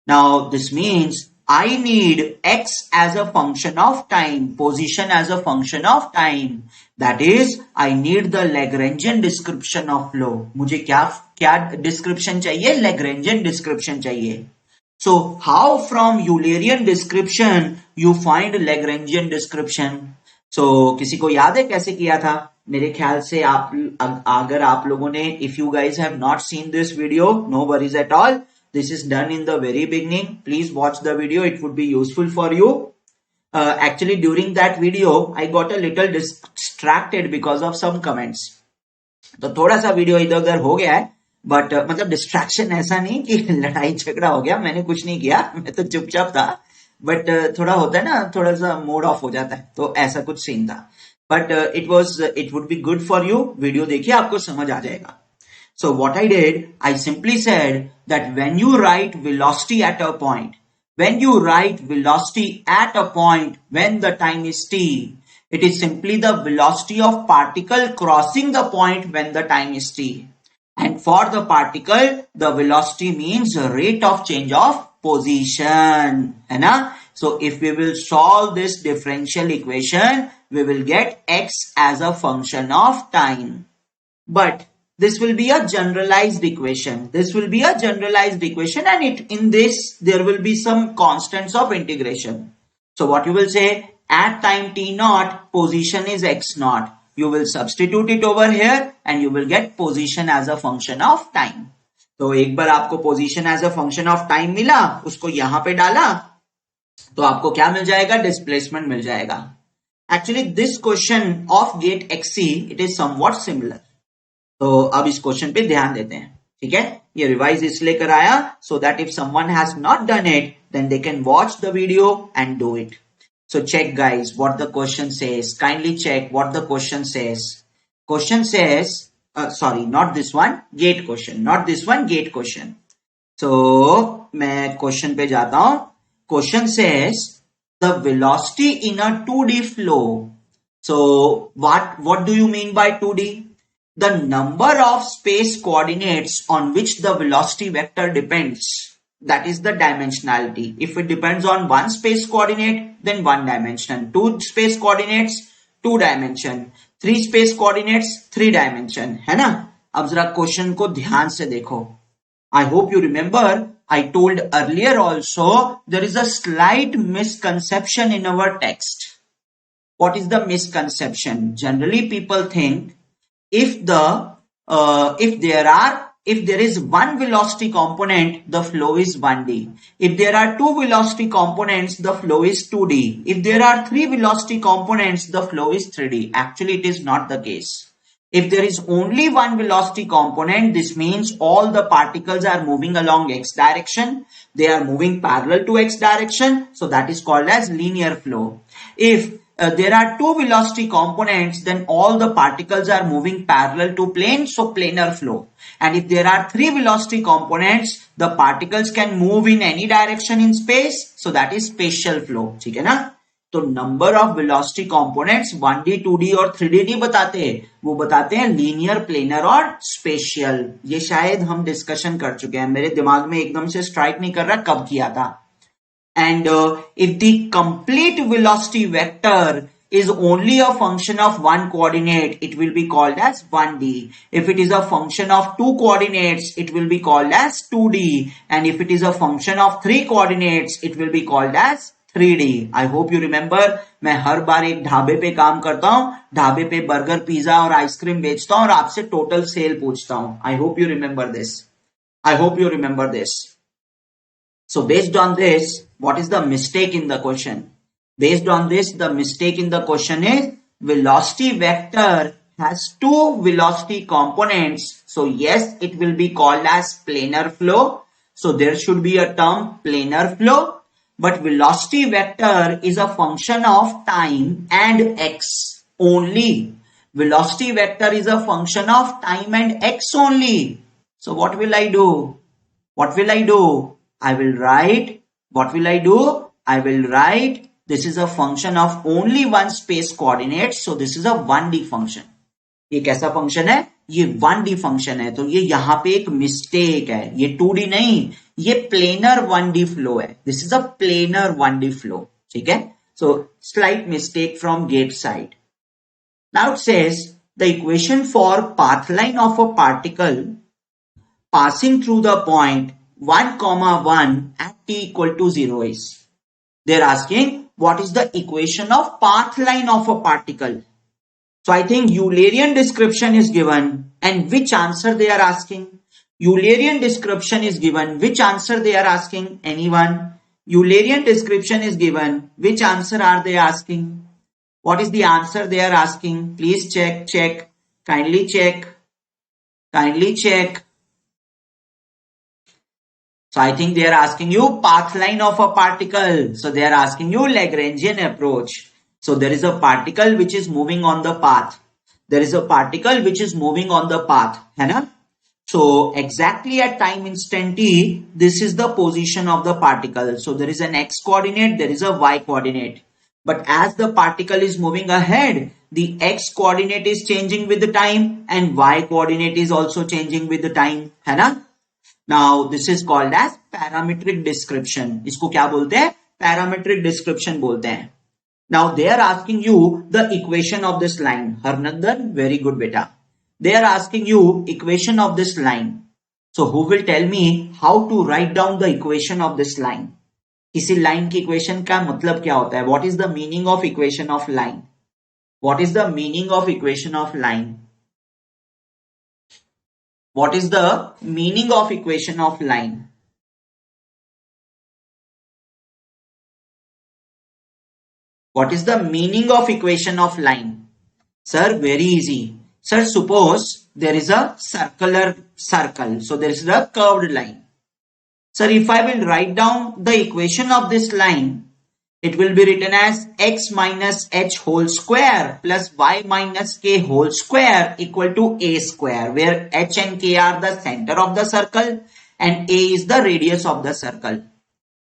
Now, this means I need x as a function of time, position as a function of time. That is, I need the Lagrangian description of flow. मुझे क्या description चाहिए? Lagrangian description चाहिए. So, how from Eulerian description you find Lagrangian description? So, किसी को याद है कैसे किया था? मेरे ख्याल से अगर आप लोगों ने, if you guys have not seen this video, no worries at all. This is done in the very beginning. Please watch the video. It would be useful for you. Actually, during that video, I got a little distracted because of some comments. तो थोड़ा सा video इधर उधर हो गया है, but मतलब distraction ऐसा नहीं कि लड़ाई झगड़ा हो गया. मैंने कुछ नहीं किया, मैं तो चुपचाप था. बट थोड़ा होता है ना, थोड़ा सा मूड ऑफ हो जाता है, तो ऐसा कुछ सीन था. But it would be good for you. Video देखिए, आपको समझ आ जाएगा. So what I did, I simply said that when you write velocity at a point, when the time is t, it is simply the velocity of particle crossing the point when the time is t. And for the particle, the velocity means rate of change of position. है ना? So if we will solve this differential equation, we will get x as a function of time. But this will be a generalized equation. And in this, there will be some constants of integration. So what you will say, at time t naught, position is x naught. You will substitute it over here and you will get position as a function of time. तो एक बार आपको position as a function of time मिला, उसको यहाँ पे डाला, तो आपको क्या मिल जाएगा? Displacement मिल जाएगा. Actually, this question of gate XC, it is somewhat similar. तो अब इस क्वेश्चन पे ध्यान देते हैं. ठीक है, ये रिवाइज इसलिए कराया so that if someone has not done it, then they can watch the video and do it. So check guys what the question says. Kindly check what the question says. Question says, sorry, not this one, gate question, not this one, gate question. So मैं question पे जाता हूं. Question says the velocity in a 2D flow. So what do you mean by 2D? The number of space coordinates on which the velocity vector depends. That is the dimensionality. If it depends on one space coordinate, then one dimension. Two space coordinates, 2 dimension. 3 space coordinates, 3 dimension. है ना? अब जरा question को ध्यान से देखो. I hope you remember, I told earlier also, there is a slight misconception in our text. What is the misconception? Generally people think, if there is one velocity component, the flow is 1D. If there are 2 velocity components, the flow is 2D. If there are 3 velocity components, the flow is 3D. Actually, it is not the case. If there is only one velocity component, this means all the particles are moving along x direction. They are moving parallel to x direction. So that is called as linear flow. If there are 2 velocity components, then all the particles are moving parallel to plane, so planar flow. And if there are 3 velocity components, the particles can move in any direction in space, so that is spatial flow. ठीक है ना? तो number of velocity components 1D, 2D और 3D नहीं बताते हैं, वो बताते हैं linear, planar और spatial. ये शायद हम डिस्कशन कर चुके हैं, मेरे दिमाग में एकदम से स्ट्राइक नहीं कर रहा कब किया था. And if the complete velocity vector is only a function of one coordinate, it will be called as 1D. If it is a function of 2 coordinates, it will be called as 2D. And if it is a function of 3 coordinates, it will be called as 3D. I hope you remember, मैं हर बार एक ढाबे पे काम करता हूँ, ढाबे पे burger, pizza और आइसक्रीम बेचता हूँ और आपसे टोटल सेल पूछता हूँ. I hope you remember this. I hope you remember this. So based on this, what is the mistake in the question? Based on this, the mistake in the question is velocity vector has 2 velocity components. So yes, it will be called as planar flow. So there should be a term planar flow. but velocity vector is a function of time and x only. Velocity vector is a function of time and x only. So what will I do? What will I do? I will write, what will I do? I will write, this is a function of only one space coordinates. So this is a 1D function. ये कैसा function है? ये 1D function है. तो ये यहाँ पे एक मिस्टेक है. ये 2D नहीं, ये प्लेनर 1D फ्लो है. This is a planar 1D flow. ठीक है? So slight mistake from gate side. Now it says the equation for path line of a particle passing through the point 1, 1 at t equal to 0 is. They're asking what is the equation of path line of a particle. So I think Eulerian description is given, and which answer they are asking? Eulerian description is given, which answer they are asking? Anyone? Eulerian description is given, which answer are they asking? What is the answer they are asking? Please check, kindly check. So I think they are asking you path line of a particle. So they are asking you Lagrangian approach. So there is a particle which is moving on the path. There is a particle which is moving on the path. है ना? So exactly at time instant t, this is the position of the particle. So there is an x coordinate, there is a y coordinate. But as the particle is moving ahead, the x coordinate is changing with the time and y coordinate is also changing with the time. है ना? Now this is called as parametric description. इसको क्या बोलते हैं? Parametric description बोलते हैं. Now they are asking you the equation of this line. Harnandan, very good beta. They are asking you equation of this line. So who will tell me how to write down the equation of this line? किसी line की equation का मतलब क्या होता है? What is the meaning of equation of line? What is the meaning of equation of line? What is the meaning of equation of line? What is the meaning of equation of line? Sir, very easy. Sir, suppose there is a circular circle. So there is a curved line. Sir, if I will write down the equation of this line, it will be written as x minus h whole square plus y minus k whole square equal to a square, where h and k are the center of the circle and a is the radius of the circle.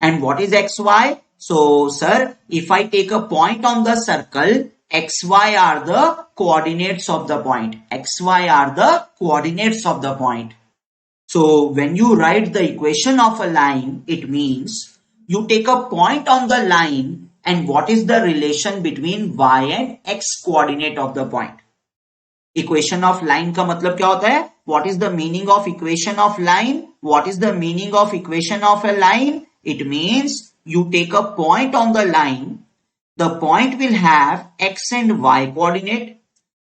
And what is xy? So, sir, if I take a point on the circle, xy are the coordinates of the point. Xy are the coordinates of the point. So, when you write the equation of a line, it means you take a point on the line and what is the relation between y and x coordinate of the point. Equation of line का मतलब क्या होता है? What is the meaning of equation of line? What is the meaning of equation of a line? It means you take a point on the line. The point will have x and y coordinate.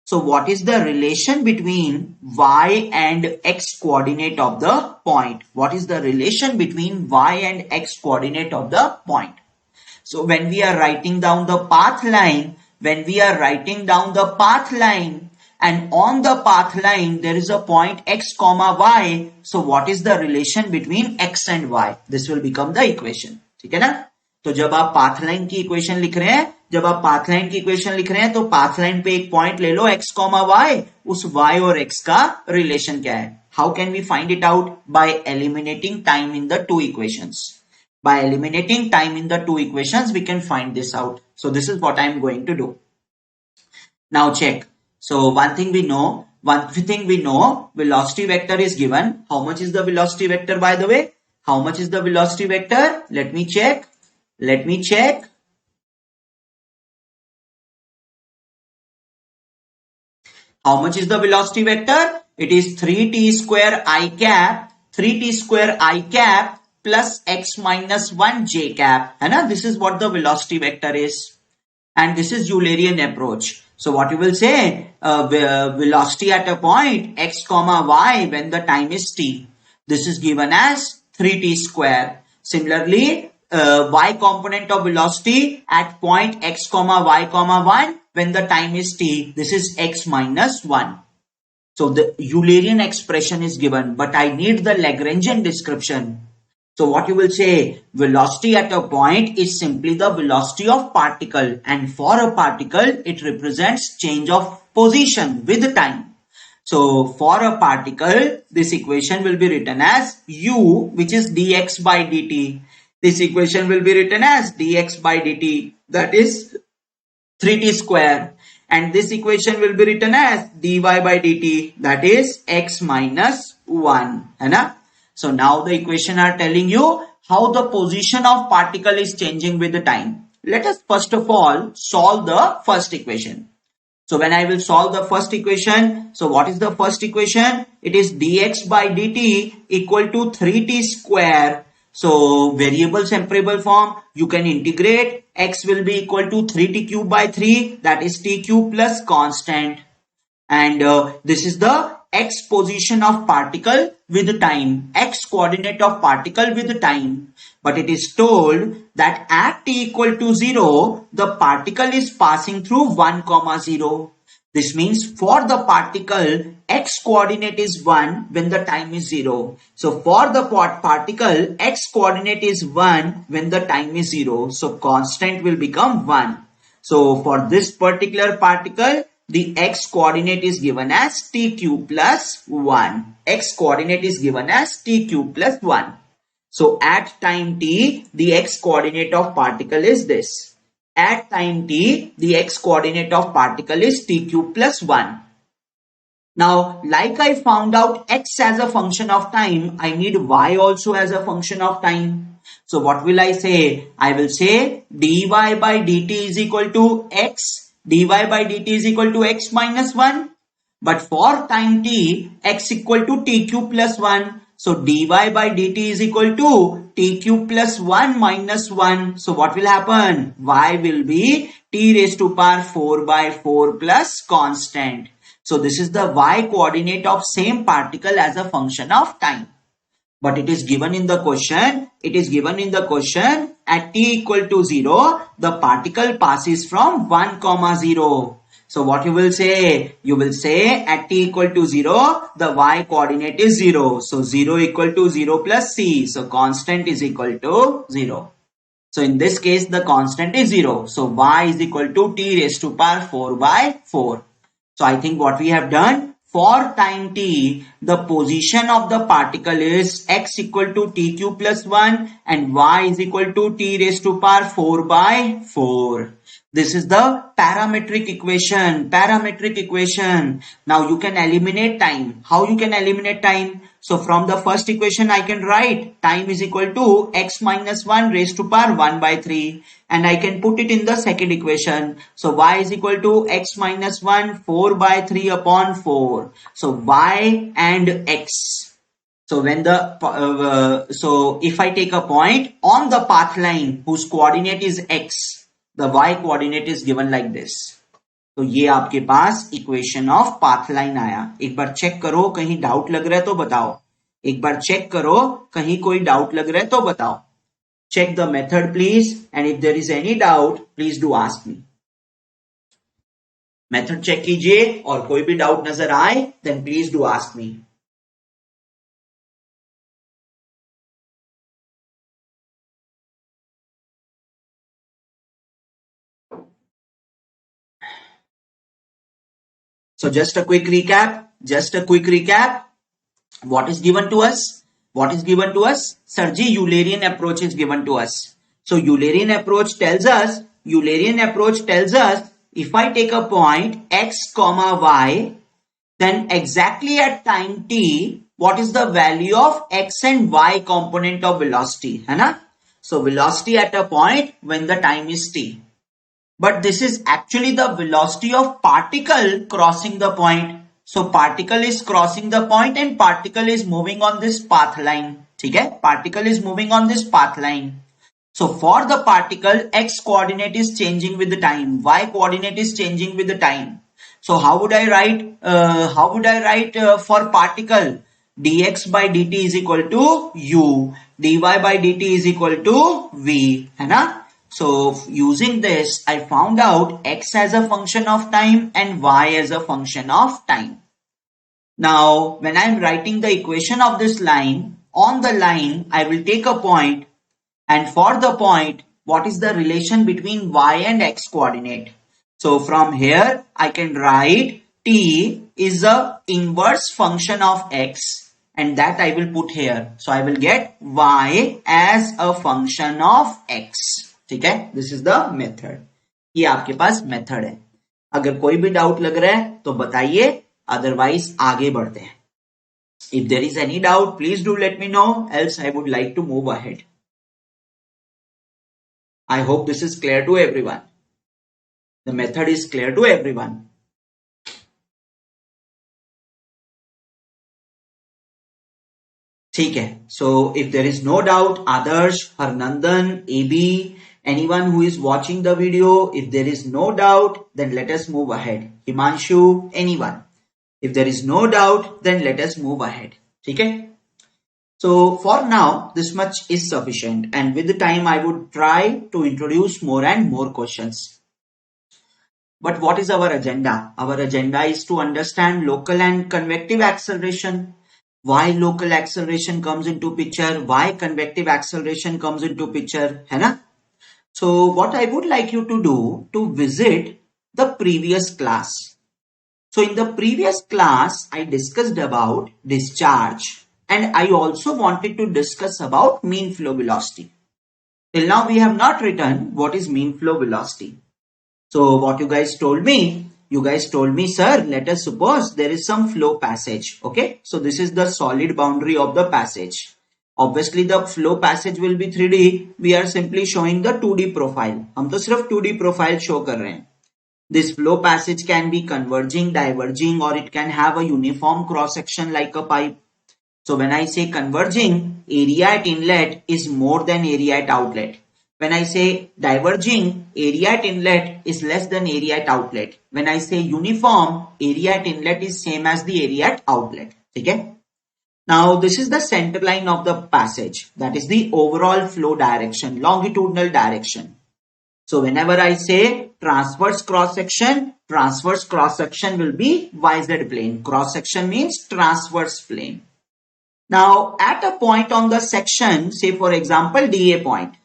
So what is the relation between y and x coordinate of the point? What is the relation between y and x coordinate of the point? So when we are writing down the path line, and on the path line there is a point x comma y. So what is the relation between x and y? This will become the equation. ठीक है ना? तो जब आप path line की equation लिख रहे हैं, तो पाथ लाइन पे एक पॉइंट ले लो x कॉमा y, उस y और x का रिलेशन क्या है? How can we find it out? By eliminating time in the two equations. By eliminating time in the two equations, we can find this out. So this is what I am going to do. Now check. So one thing we know, velocity vector is given. How much is the velocity vector, by the way? How much is the velocity vector? Let me check. How much is the velocity vector? It is 3t square I cap plus x minus 1 j cap. है ना? This is what the velocity vector is. And this is Eulerian approach. So what you will say, velocity at a point x comma y when the time is t. This is given as 3t square. Similarly, y component of velocity at point x comma y comma 1 when the time is t. This is x minus 1. So the Eulerian expression is given, but I need the Lagrangian description. So what you will say, velocity at a point is simply the velocity of particle, and for a particle it represents change of position with time. So for a particle, this equation will be written as u, which is dx by dt. This equation will be written as dx by dt, that is 3t square, and this equation will be written as dy by dt, that is x minus 1. Hai? So now the equation are telling you how the position of particle is changing with the time. Let us first of all solve the first equation. So when I will solve the first equation, so what is the first equation? It is dx by dt equal to 3t square. So variable separable form, you can integrate. X will be equal to 3t cube by 3, that is t cube plus constant. And this is the x position of particle with time, x coordinate of particle with time. But it is told that at t equal to 0, the particle is passing through 1, 0. This means for the particle, x coordinate is 1 when the time is 0. So for the particle, x coordinate is 1 when the time is 0. So constant will become 1. So for this particular particle, the x coordinate is given as t cube plus 1. X coordinate is given as t cube plus 1. So at time t, the x coordinate of particle is this. At time t, the x coordinate of particle is t cube plus 1. Now, like I found out x as a function of time, I need y also as a function of time. So what will I say? I will say dy by dt is equal to x. Dy by dt is equal to x minus 1. But for time t, x equal to t cube plus 1. So dy by dt is equal to t cube plus 1 minus 1. So what will happen? Y will be t raised to power 4 by 4 plus constant. So this is the y coordinate of same particle as a function of time. But it is given in the question. It is given in the question at t equal to 0, the particle passes from 1, 0. So what you will say? You will say at t equal to 0, the y coordinate is 0. So 0 equal to 0 plus c. So constant is equal to 0. So in this case, the constant is 0. So y is equal to t raised to power 4 by 4. So I think what we have done, for time t, the position of the particle is x equal to t cube plus 1 and y is equal to t raised to power 4 by 4. This is the parametric equation. Parametric equation. Now you can eliminate time. How you can eliminate time? So from the first equation I can write time is equal to x minus 1 raised to power 1 by 3. And I can put it in the second equation. So y is equal to x minus 1 4 by 3 upon 4. So y and x. So when the so if I take a point on the path line whose coordinate is x, the y coordinate is given like this. तो ये आपके पास equation of path line आया. एक बार check करो, कहीं doubt लग रहा है तो बताओ. एक बार चेक करो, कहीं कोई डाउट लग रहा है तो बताओ. Check the method please, and if there is any doubt, please do ask me. Method check कीजिए और कोई भी डाउट नजर आए, then please do ask me. So just a quick recap. What is given to us? What is given to us? Sir ji, Eulerian approach is given to us. So Eulerian approach tells us if I take a point x comma y, then exactly at time t, what is the value of x and y component of velocity? है ना? So velocity at a point when the time is t. But this is actually the velocity of particle crossing the point. So particle is crossing the point and particle is moving on this path line. ठीक है? Particle is moving on this path line. So for the particle, x coordinate is changing with the time. Y coordinate is changing with the time. So how would I write? For particle? Dx by dt is equal to u. Dy by dt is equal to v. है ना? So using this, I found out x as a function of time and y as a function of time. Now, when I am writing the equation of this line, on the line, I will take a point, and for the point, what is the relation between y and x coordinate? So from here, I can write t is the inverse function of x, and that I will put here. So I will get y as a function of x. ठीक है? This is the method. ये आपके पास method है. अगर कोई भी doubt लग रहा है तो बताइए, अदरवाइज आगे बढ़ते हैं. If there is any doubt, please do let me know, else I would like to move ahead. I hope this is clear to everyone. The method is clear to everyone. ठीक है. So if there is no doubt, Adarsh, Harnandan, AB, anyone who is watching the video, if there is no doubt, then let us move ahead. Himanshu, anyone. If there is no doubt, then let us move ahead. ठीक है. So for now, this much is sufficient, and with the time I would try to introduce more and more questions. But what is our agenda? Our agenda is to understand local and convective acceleration. Why local acceleration comes into picture? Why convective acceleration comes into picture? है ना? So what I would like you to do, to visit the previous class. So in the previous class, I discussed about discharge, and I also wanted to discuss about mean flow velocity. Till now, we have not written what is mean flow velocity. So what you guys told me, sir, let us suppose there is some flow passage. Okay. So this is the solid boundary of the passage. Obviously the flow passage will be 3D. We are simply showing the 2D profile. हम तो सिर्फ 2D profile show कर रहे हैं. This flow passage can be converging, diverging, or it can have a uniform cross section like a pipe. So when I say converging, area at inlet is more than area at outlet. When I say diverging, area at inlet is less than area at outlet. When I say uniform, area at inlet is same as the area at outlet. Okay? Now this is the center line of the passage. That is the overall flow direction, longitudinal direction. So whenever I say transverse cross section will be YZ plane. Cross section means transverse plane. Now at a point on the section, say for example DA point.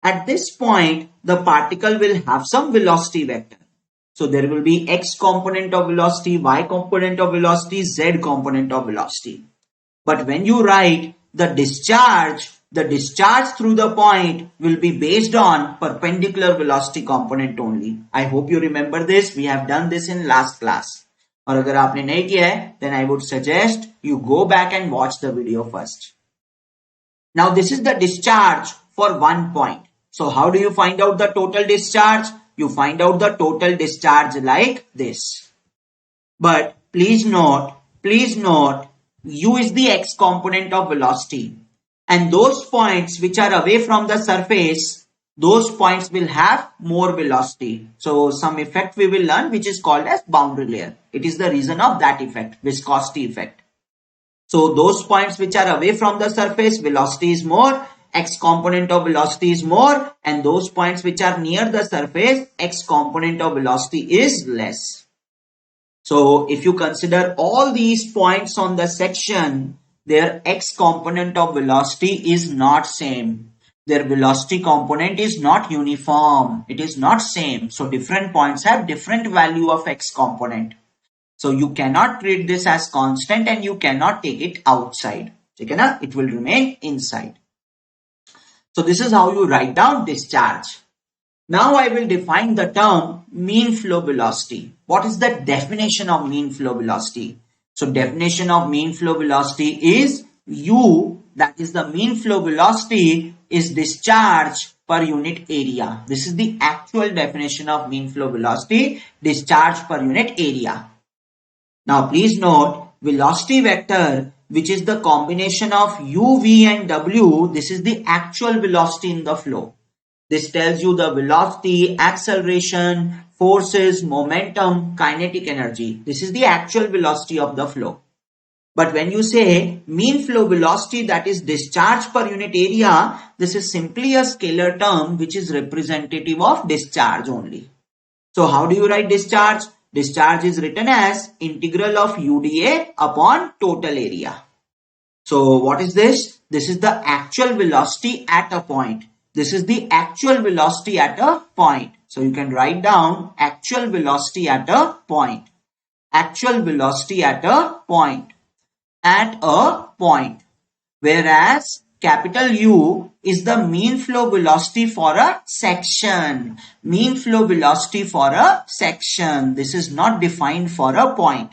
At this point, the particle will have some velocity vector. So there will be X component of velocity, Y component of velocity, Z component of velocity. But when you write the discharge through the point will be based on perpendicular velocity component only. I hope you remember this. We have done this in last class. और अगर आपने नहीं किया है, then I would suggest you go back and watch the video first. Now this is the discharge for one point. So how do you find out the total discharge? You find out the total discharge like this. But please note, U is the X component of velocity. And those points which are away from the surface, those points will have more velocity. So some effect we will learn which is called as boundary layer. It is the reason of that effect, viscosity effect. So those points which are away from the surface, velocity is more. X component of velocity is more, and those points which are near the surface, X component of velocity is less. So if you consider all these points on the section, their X component of velocity is not same. Their velocity component is not uniform. It is not same. So different points have different value of X component. So you cannot treat this as constant and you cannot take it outside. Okay, na? It will remain inside. So this is how you write down discharge. Now I will define the term mean flow velocity. What is the definition of mean flow velocity? So definition of mean flow velocity is U, that is the mean flow velocity, is discharge per unit area. This is the actual definition of mean flow velocity, discharge per unit area. Now please note, velocity vector, which is the combination of u, v and w, this is the actual velocity in the flow. This tells you the velocity, acceleration, forces, momentum, kinetic energy. This is the actual velocity of the flow. But when you say mean flow velocity, that is discharge per unit area, this is simply a scalar term which is representative of discharge only. So how do you write discharge? Discharge is written as integral of UdA upon total area. So what is this? This is the actual velocity at a point. This is the actual velocity at a point. So you can write down actual velocity at a point. Actual velocity at a point. At a point. Whereas capital U is the mean flow velocity for a section. Mean flow velocity for a section. This is not defined for a point.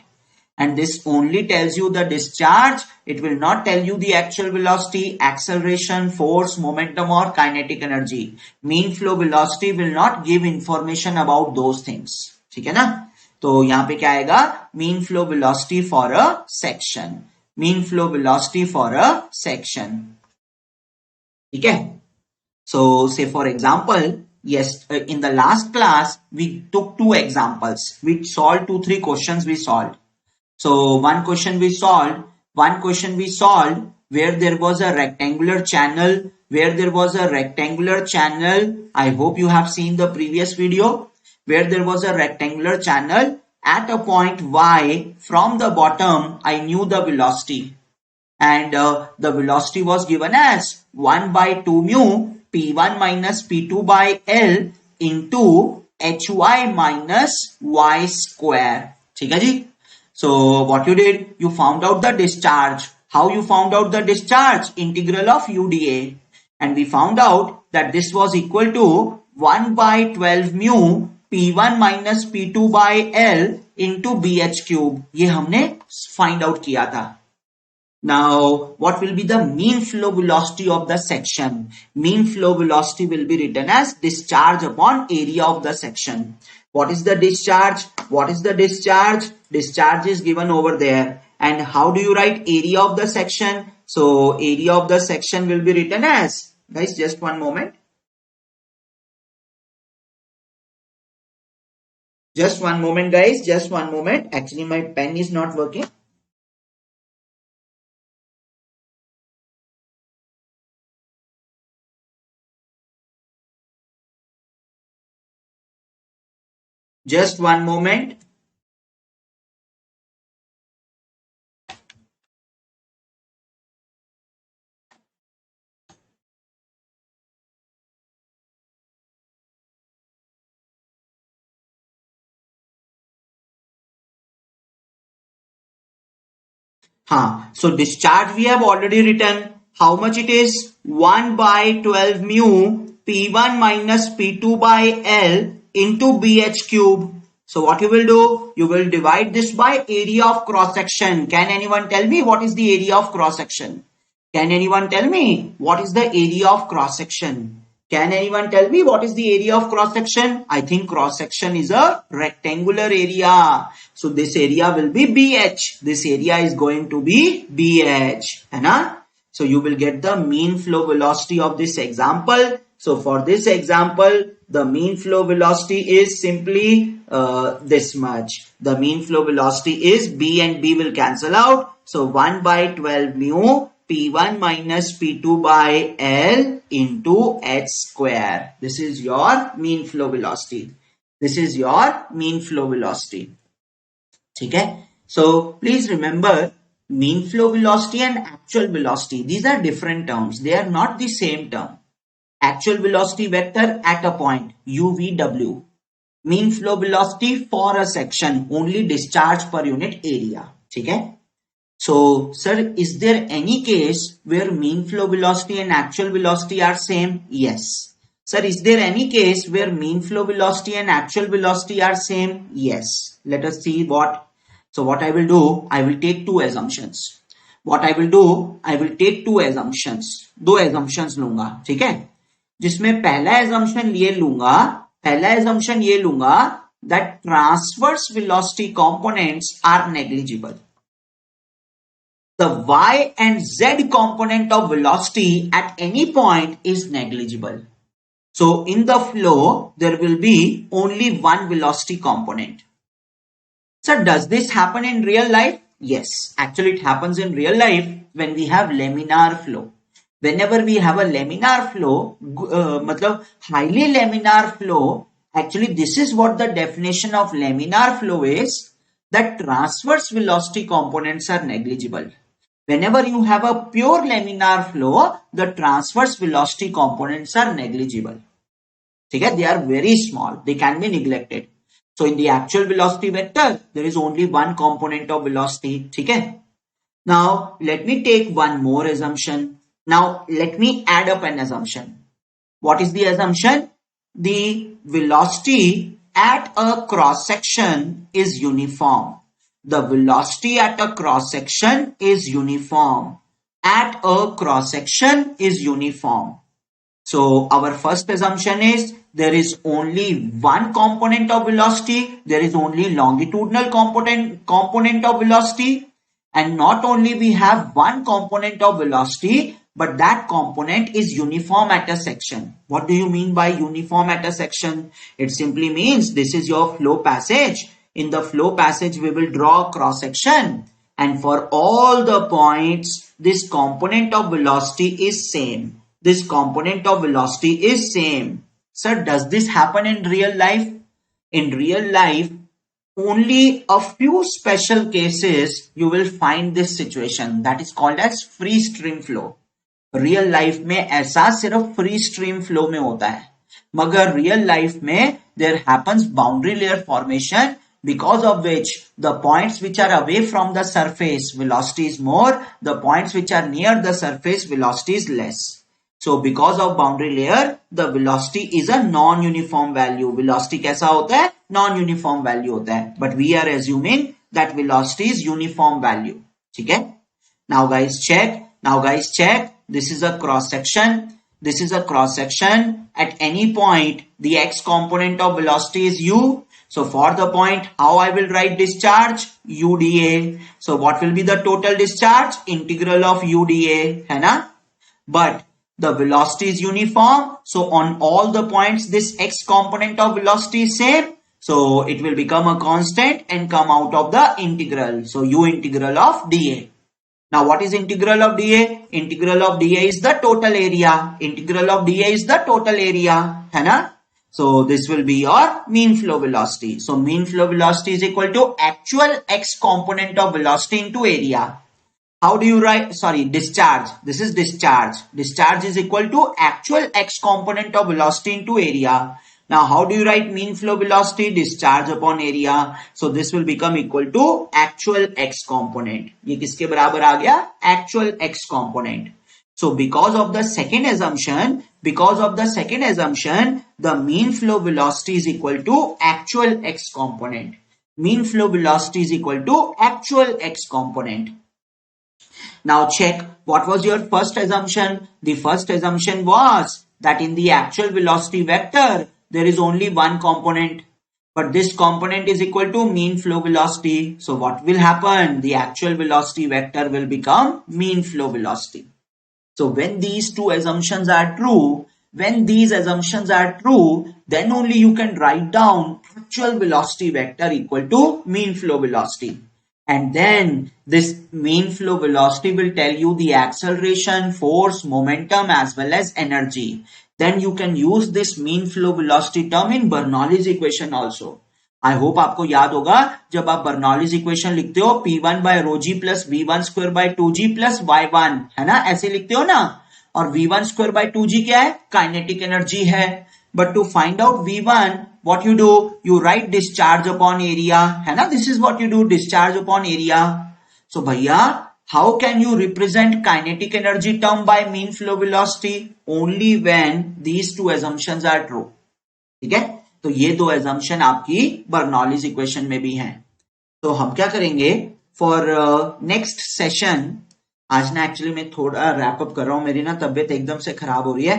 And this only tells you the discharge. It will not tell you the actual velocity, acceleration, force, momentum or kinetic energy. Mean flow velocity will not give information about those things. ठीक है ना? तो यहाँ पे क्या आएगा? Mean flow velocity for a section. Mean flow velocity for a section. ठीक है? So say for example, yes, in the last class we took two examples. We solved 2-3 questions we solved. So one question we solved where there was a rectangular channel, I hope you have seen the previous video, where there was a rectangular channel at a point Y. From the bottom I knew the velocity, and the velocity was given as 1 by 2 mu P1 minus P2 by L into HY minus Y square. ठीक है जी? So what you did, you found out the discharge. How you found out the discharge? Integral of UdA. And we found out that this was equal to 1 by 12 mu P1 minus P2 by L into BH cube. ये हमने find out किया था. Now, what will be the mean flow velocity of the section? Mean flow velocity will be written as discharge upon area of the section. What is the discharge? What is the discharge? Discharge is given over there. And how do you write area of the section? So area of the section will be written as, guys, just one moment. Just one moment, guys. Just one moment. Actually, my pen is not working. Just one moment. So discharge we have already written. How much it is? 1 by 12 mu P1 minus P2 by L into BH cube. So what you will do? You will divide this by area of cross section. Can anyone tell me what is the area of cross section? Can anyone tell me what is the area of cross section? Can anyone tell me what is the area of cross section? I think cross section is a rectangular area. So this area will be BH. This area is going to be BH. है ना? So you will get the mean flow velocity of this example. So for this example, the mean flow velocity is simply this much. The mean flow velocity is B and B will cancel out. So 1 by 12 mu P1 minus P2 by L into H square. This is your mean flow velocity. This is your mean flow velocity. Okay? So please remember, mean flow velocity and actual velocity, these are different terms. They are not the same term. Actual velocity vector at a point, UVW. Mean flow velocity for a section, only discharge per unit area. Okay? So, sir, is there any case where mean flow velocity and actual velocity are same? Yes. Sir, is there any case where mean flow velocity and actual velocity are same? Yes. Let us see what. So, what I will do, I will take two assumptions. What I will do, I will take two assumptions. दो assumptions लूंगा, ठीक है? जिसमें पहला assumption ये लूंगा that transverse velocity components are negligible. The y and z component of velocity at any point is negligible. So in the flow, there will be only one velocity component. So does this happen in real life? Yes, actually it happens in real life when we have laminar flow. Whenever we have a laminar flow, मतलब highly laminar flow, actually this is what the definition of laminar flow is, that transverse velocity components are negligible. Whenever you have a pure laminar flow, the transverse velocity components are negligible. Okay? They are very small. They can be neglected. So in the actual velocity vector, there is only one component of velocity. Okay? Now let me take one more assumption. Now let me add up an assumption. What is the assumption? The velocity at a cross section is uniform. The velocity at a cross section is uniform. At a cross section is uniform. So our first assumption is there is only one component of velocity. There is only longitudinal component of velocity. And not only we have one component of velocity, but that component is uniform at a section. What do you mean by uniform at a section? It simply means this is your flow passage. In the flow passage, we will draw a cross section. And for all the points, this component of velocity is same. This component of velocity is same. Sir, does this happen in real life? In real life, only a few special cases you will find this situation. That is called as free stream flow. Real life में ऐसा सिर्फ free stream flow में होता है, मगर real life में there happens boundary layer formation, because of which the points which are away from the surface velocity is more, the points which are near the surface velocity is less. So because of boundary layer, the velocity is a non-uniform value. Velocity कैसा होता है? Non-uniform value होता है. But we are assuming that velocity is uniform value. ठीक है? Now guys check. This is a cross section. This is a cross section. At any point, the x component of velocity is u. So for the point, how I will write discharge? UdA. So what will be the total discharge? Integral of UdA. है ना? But the velocity is uniform. So on all the points, this x component of velocity is same. So it will become a constant and come out of the integral. So u integral of dA. Now what is integral of dA? Integral of dA is the total area. Integral of dA is the total area. है ना? So this will be your mean flow velocity. So mean flow velocity is equal to actual x component of velocity into area. How do you write? Sorry, discharge. This is discharge. Discharge is equal to actual x component of velocity into area. Now how do you write mean flow velocity? Discharge upon area. So this will become equal to actual x component. ये किसके बराबर आ गया? Actual x component. So because of the second assumption, the mean flow velocity is equal to actual x component. Mean flow velocity is equal to actual x component. Now check, what was your first assumption? The first assumption was that in the actual velocity vector, there is only one component. But this component is equal to mean flow velocity. So what will happen? The actual velocity vector will become mean flow velocity. So when these two assumptions are true, then only you can write down actual velocity vector equal to mean flow velocity. And then this mean flow velocity will tell you the acceleration, force, momentum as well as energy. Then you can use this mean flow velocity term in Bernoulli's equation also. I hope आपको याद होगा जब आप Bernoulli's equation लिखते हो P1 by rho g plus V1 square by 2g plus Y1, है ना? ऐसे लिखते हो ना? और V1 square by 2g क्या है? काइनेटिक एनर्जी है. But to find out V1, what you do? You write discharge upon area, है ना? This is what you do, discharge upon area. So भैया, how can you represent kinetic energy term by mean flow velocity? Only when these two assumptions are true. ठीक है? तो ये दो assumption आपकी Bernoulli's equation में भी हैं. तो हम क्या करेंगे फॉर नेक्स्ट सेशन, आज ना एक्चुअली मैं थोड़ा रैप अप कर रहा हूँ, मेरी ना तबीयत एकदम से खराब हो रही है,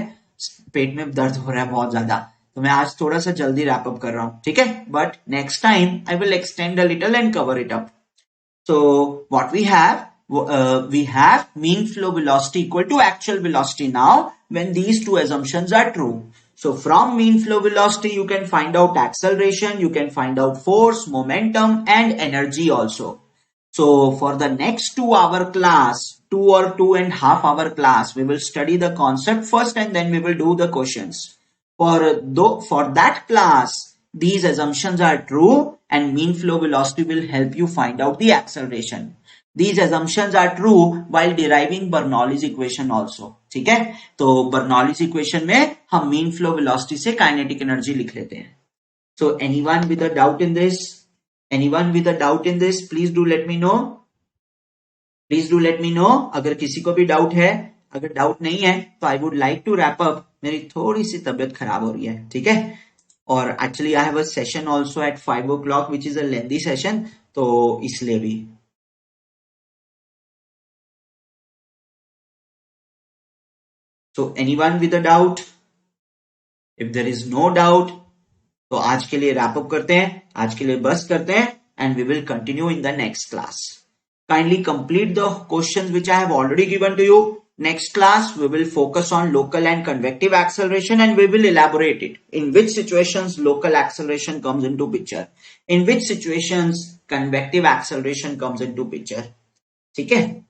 पेट में दर्द हो रहा है बहुत ज्यादा, तो मैं आज थोड़ा सा जल्दी रैप अप कर रहा हूँ. ठीक है, but next time I will extend a little and cover it up. So what we have mean flow velocity equal to actual velocity now when these two assumptions are true. So from mean flow velocity you can find out acceleration, you can find out force, momentum and energy also. So for the next 2-hour class, 2 or 2.5-hour class, we will study the concept first and then we will do the questions. For that class, these assumptions are true and mean flow velocity will help you find out the acceleration. These assumptions are true while deriving Bernoulli's equation also. ठीक है, तो Bernoulli's equation में हम mean flow velocity से kinetic energy लिख लेते हैं. So anyone with a doubt in this? Anyone with a doubt in this? Please do let me know. Please do let me know. अगर किसी को भी डाउट है, अगर डाउट नहीं है तो I would like to wrap up. मेरी थोड़ी सी तबीयत खराब हो रही है, ठीक है, और actually I have a session also at 5 o'clock which is a lengthy session, तो इसलिए भी. So anyone with a doubt? If there is no doubt, तो आज के लिए wrap up करते हैं, आज के लिए बस करते हैं, and we will continue in the next class. Kindly complete the questions which I have already given to you. Next class, we will focus on local and convective acceleration and we will elaborate it. In which situations local acceleration comes into picture? In which situations convective acceleration comes into picture? ठीक है?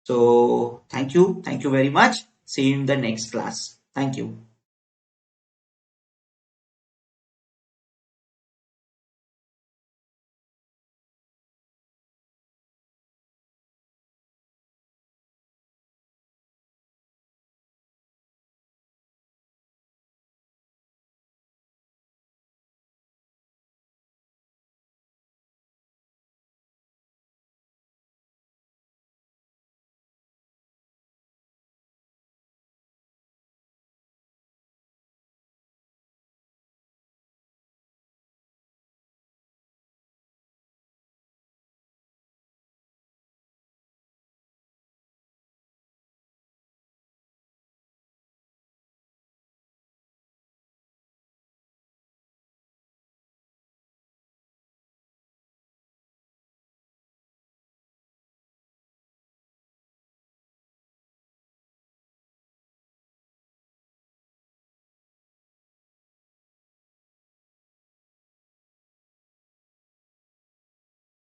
So, thank you very much. See you in the next class. Thank you.